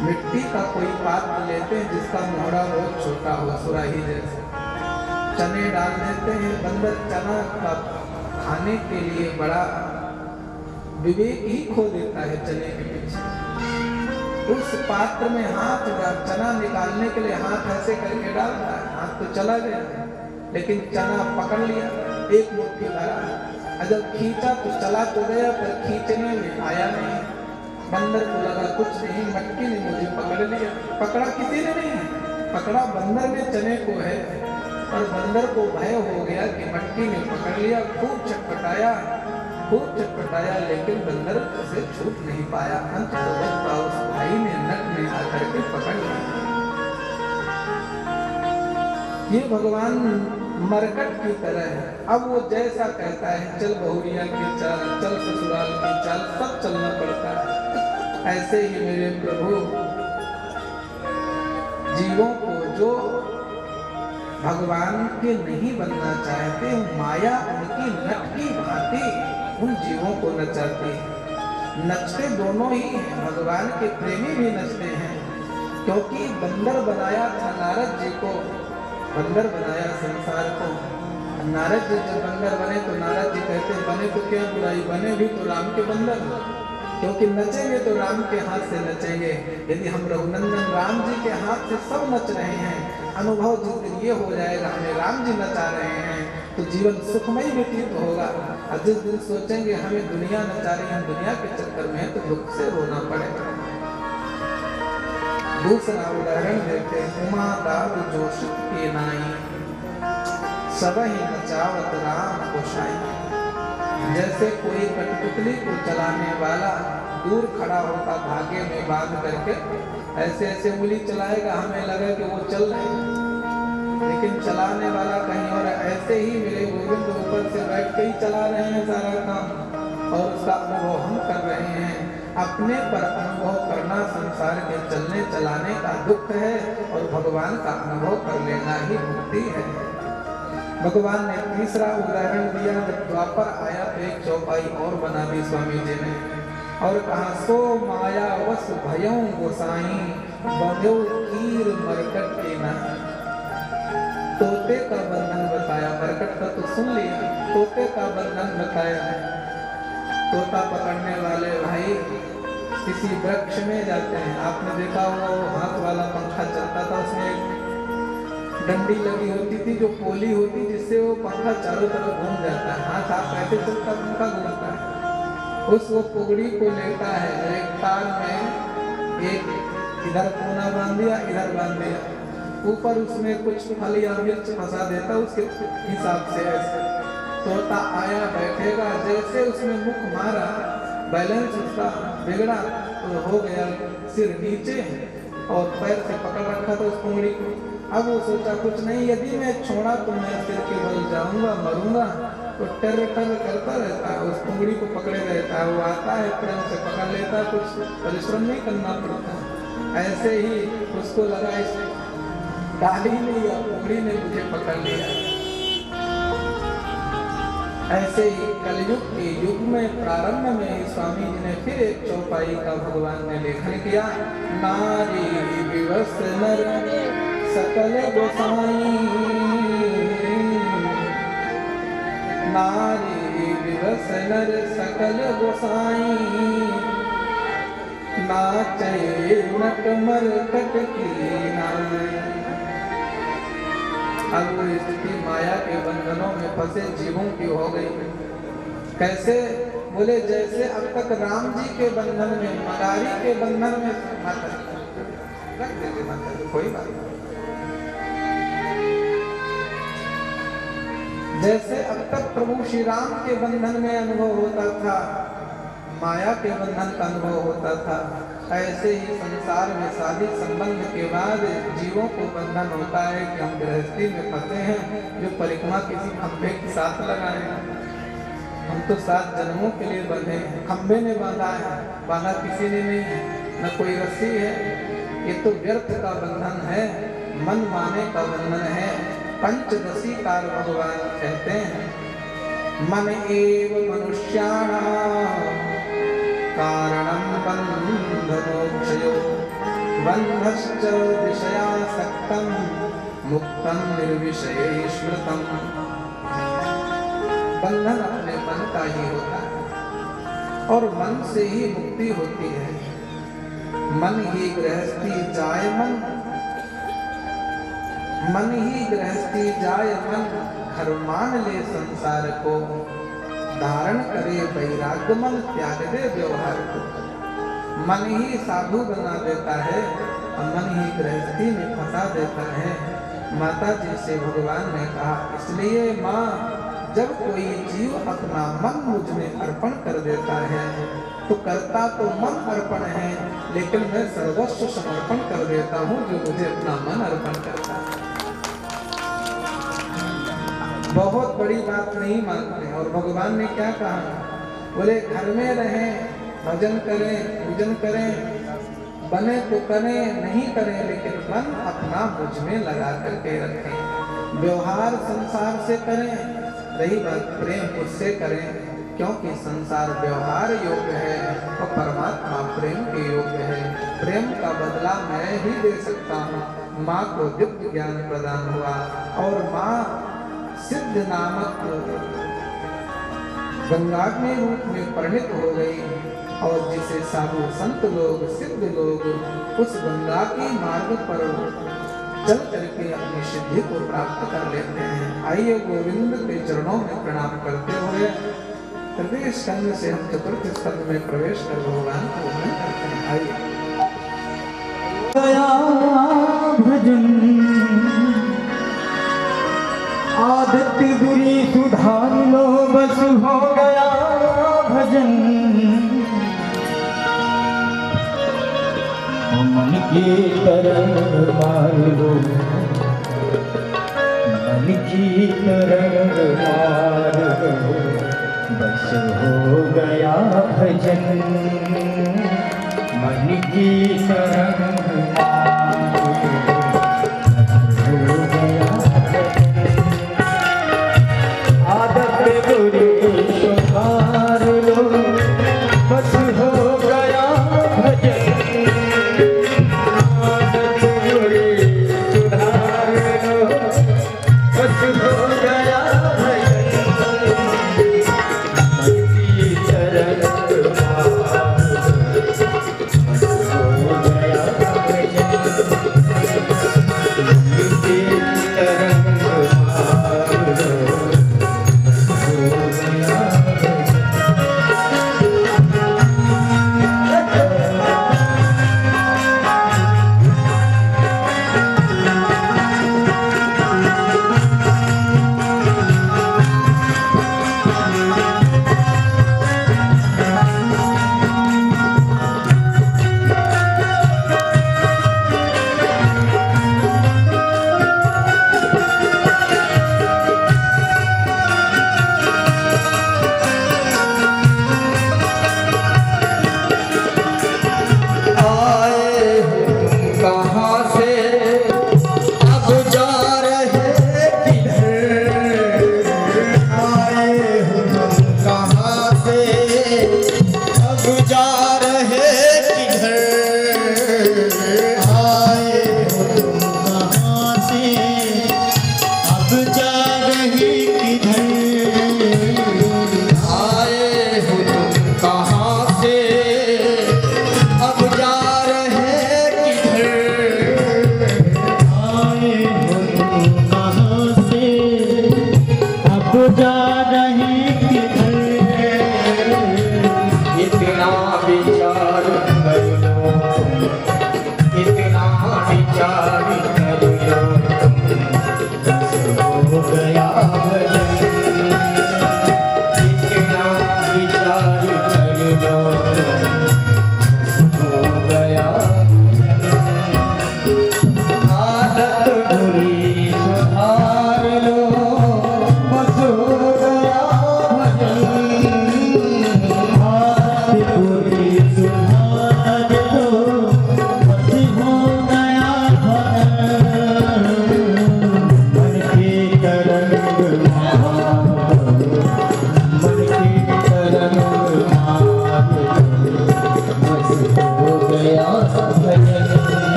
मिट्टी का कोई पात्र लेते हैं जिसका मोहरा बहुत छोटा हो, सुराही जैसे, चने डाल देते हैं। बंदर चना का खाने के लिए बड़ा विवेक ही खो देता है चने के पीछे। उस पात्र में हाथ, चना निकालने के लिए हाथ ऐसे करके डालता है, हाथ तो चला गया लेकिन चना पकड़ लिया, एक मुट्ठी भरा। जब खींचा तो चला तो गया पर खींचने में आया नहीं। बंदर को लगा कुछ नहीं, मटकी ने मुझे पकड़ लिया। पकड़ा किसी ने नहीं, पकड़ा बंदर ने चने को है। और बंदर को भय हो गया कि मटकी ने पकड़ लिया। खूब छटपटाया लेकिन बंदर से छूट नहीं पाया। अंत तो उस भाई ने, नट ने आकर के पकड़ लिया। ये भगवान मरकट की तरह है। अब वो जैसा कहता है, चल बहुरिया की चाल, चल ससुराल की चाल, सब चलना पड़ता है। ऐसे ही मेरे प्रभु जीवों को जो भगवान के नहीं बनना चाहते, माया उनकी नट की भांति उन जीवों को नचाती है। नचते दोनों ही हैं, भगवान के प्रेमी भी नचते हैं। क्योंकि बंदर बनाया था नारद जी को, बंदर बनाया संसार को। नारद जी जब बंदर बने तो नारद जी कहते बने तो क्या बुराई, बने भी तो राम के बंदर, क्योंकि नचेंगे तो राम के हाथ से नचेंगे। यदि हम रघुनंदन राम जी के हाथ से सब नच रहे हैं, अनुभव जिस दिन ये हो जाएगा हमें राम जी नचा रहे हैं, तो जीवन सुखमय व्यतीत होगा। और जिस दिन सोचेंगे हमें दुनिया नचा रही है, दुनिया के चक्कर में, तो दुख से रोना पड़ेगा। दूसरा उदाहरण देते हैं, उमा दाऊ जोशित की नाई, सबहि नचावत राम गोसाई। जैसे कोई कठपुतली को चलाने वाला दूर खड़ा होता, धागे में बांध करके ऐसे ऐसे उंगली चलाएगा, हमें लगे कि वो चल रहे हैं, लेकिन चलाने वाला कहीं और। ऐसे ही मेरे गोविंद ऊपर से बैठ के ही चला रहे हैं सारा काम, और उसका अनुभव हम कर रहे हैं। अपने पर अनुभव करना संसार के चलने चलाने का दुख है, और भगवान का अनुभव कर लेना ही मुक्ति है। भगवान ने तीसरा उदाहरण दिया, जब द्वापर आया तो एक चौपाई और बना दी स्वामी जी ने, और कहा, सो माया वस भयों गोसाई, बंधो कीर मरकट के नाई। तोते का बंधन बताया, मरकट का तो सुन लिया, तोते का बंधन बताया। तोता पकड़ने वाले भाई किसी वृक्ष में जाते हैं, आपने देखा होगा वो हाथ वाला पंखा चलता था, उसमें डंडी लगी होती थी जो पोली होती, जिससे वो पंखा चारों तरफ घूम जाता है। हाथ आप कैसे चलता, पंखा घूमता है। उस वो पुगड़ी को लेता है, एक तार में एक इधर कोना बांध दिया, इधर बांध दिया, ऊपर उसमें कुछ फल या मिर्च फंसा देता, उसके हिसाब से ऐसे। तोता आया बैठेगा, जैसे उसने मुख मारा, बैलेंस उसका बिगड़ा तो हो गया सिर नीचे और पैर से पकड़ रखा था उस पुंगड़ी को। अब वो सोचा कुछ नहीं, यदि मैं छोड़ा तो मैं सिर के बल जाऊंगा, मरूंगा। तो टर टर करता रहता है, उस पुंगड़ी को पकड़े रहता है। वो आता है, प्रेम से पकड़ लेता, कुछ परिश्रम नहीं करना पड़ता। ऐसे ही उसको लगा इस डाली ने या पुंगड़ी ने मुझे पकड़ लिया। ऐसे ही कलयुग के युग में प्रारंभ में ही स्वामी जी ने फिर एक चौपाई का भगवान ने लेखन किया। नारी विवश नर सकल गोसाई, नारी विवश नर सकल गोसाई, नाचे नट मरकट की नाई। अब वो स्थिति माया के बंधनों में फंसे जीवों की हो गई। कैसे? बोले जैसे अब तक राम जी के बंधन में, मदारी के बंधन में माता रख देते, माता कोई बात नहीं। जैसे अब तक प्रभु श्री राम के बंधन में अनुभव होता था, माया के बंधन का अनुभव होता था, ऐसे ही संसार में शादी संबंध के बाद जीवों को बंधन होता है कि हम गृहस्थी में फंसे हैं, जो परिक्रमा किसी खंभे के साथ लगाए हैं। हम तो 7 जन्मों के लिए बंधे हैं, खंभे ने बांधा है, बांधा किसी ने नहीं है, न कोई रस्सी है। ये तो व्यर्थ का बंधन है, मन माने का बंधन है। पंचदशी कार भगवान कहते हैं, मन एव मनुष्याणां कारणं बन्धमोक्षयो, बन्धश्च विषयासक्तं मुक्तं निर्विषये स्मृतम्। बंधन अपने मन का ही होता है और मन से ही मुक्ति होती है। मन ही गृहस्थी जाय मन, मन ही गृहस्थी जाय मन, घर मान ले संसार को, धारण करे वैराग्य मन, त्याग दे व्यवहार को। मन ही साधु बना देता है और मन ही गृहस्थी में फंसा देता है। माता जी से भगवान ने कहा, इसलिए माँ जब कोई जीव अपना मन मुझ में अर्पण कर देता है तो करता तो मन अर्पण है, लेकिन मैं सर्वस्व समर्पण कर देता हूँ जो मुझे अपना मन अर्पण करता है। बहुत बड़ी बात नहीं मानते। और भगवान ने क्या कहा? बोले घर में रहें, भजन करें, पूजन करें, बने तो करें, नहीं करें, लेकिन मन अपना मुझ में लगा करके रखें। व्यवहार संसार से करें, रही बात प्रेम उससे करें, क्योंकि संसार व्यवहार योग्य है और परमात्मा प्रेम के योग्य है। प्रेम का बदला मैं ही दे सकता हूँ। माँ को दिव्य ज्ञान प्रदान हुआ और माँ सिद्ध नामक गंगाग्नि रूप में परिणित हो गई, और जिसे साधु संत लोग, सिद्ध लोग उस गंगा के मार्ग पर चल करके अपनी सिद्धि को प्राप्त कर लेते हैं। आइए गोविंद के चरणों में प्रणाम करते हुए तृतीय स्कंद से हम चतुर्थ स्कंद में प्रवेश कर भगवान को वंदन करते हैं। आइए भजन आदत बुरी सुधार लो, बस हो गया भजन। मन की तरंग मार लो, मन की तरंग मार लो, बस हो गया भजन। मन की तरंग मार लो, हो गया आदत बुरी सुधार लो, बस हो गया भजन। आदत बुरी सुधार लो, बस हो गया भजन। मन की तरंग मार लो, बस हो जा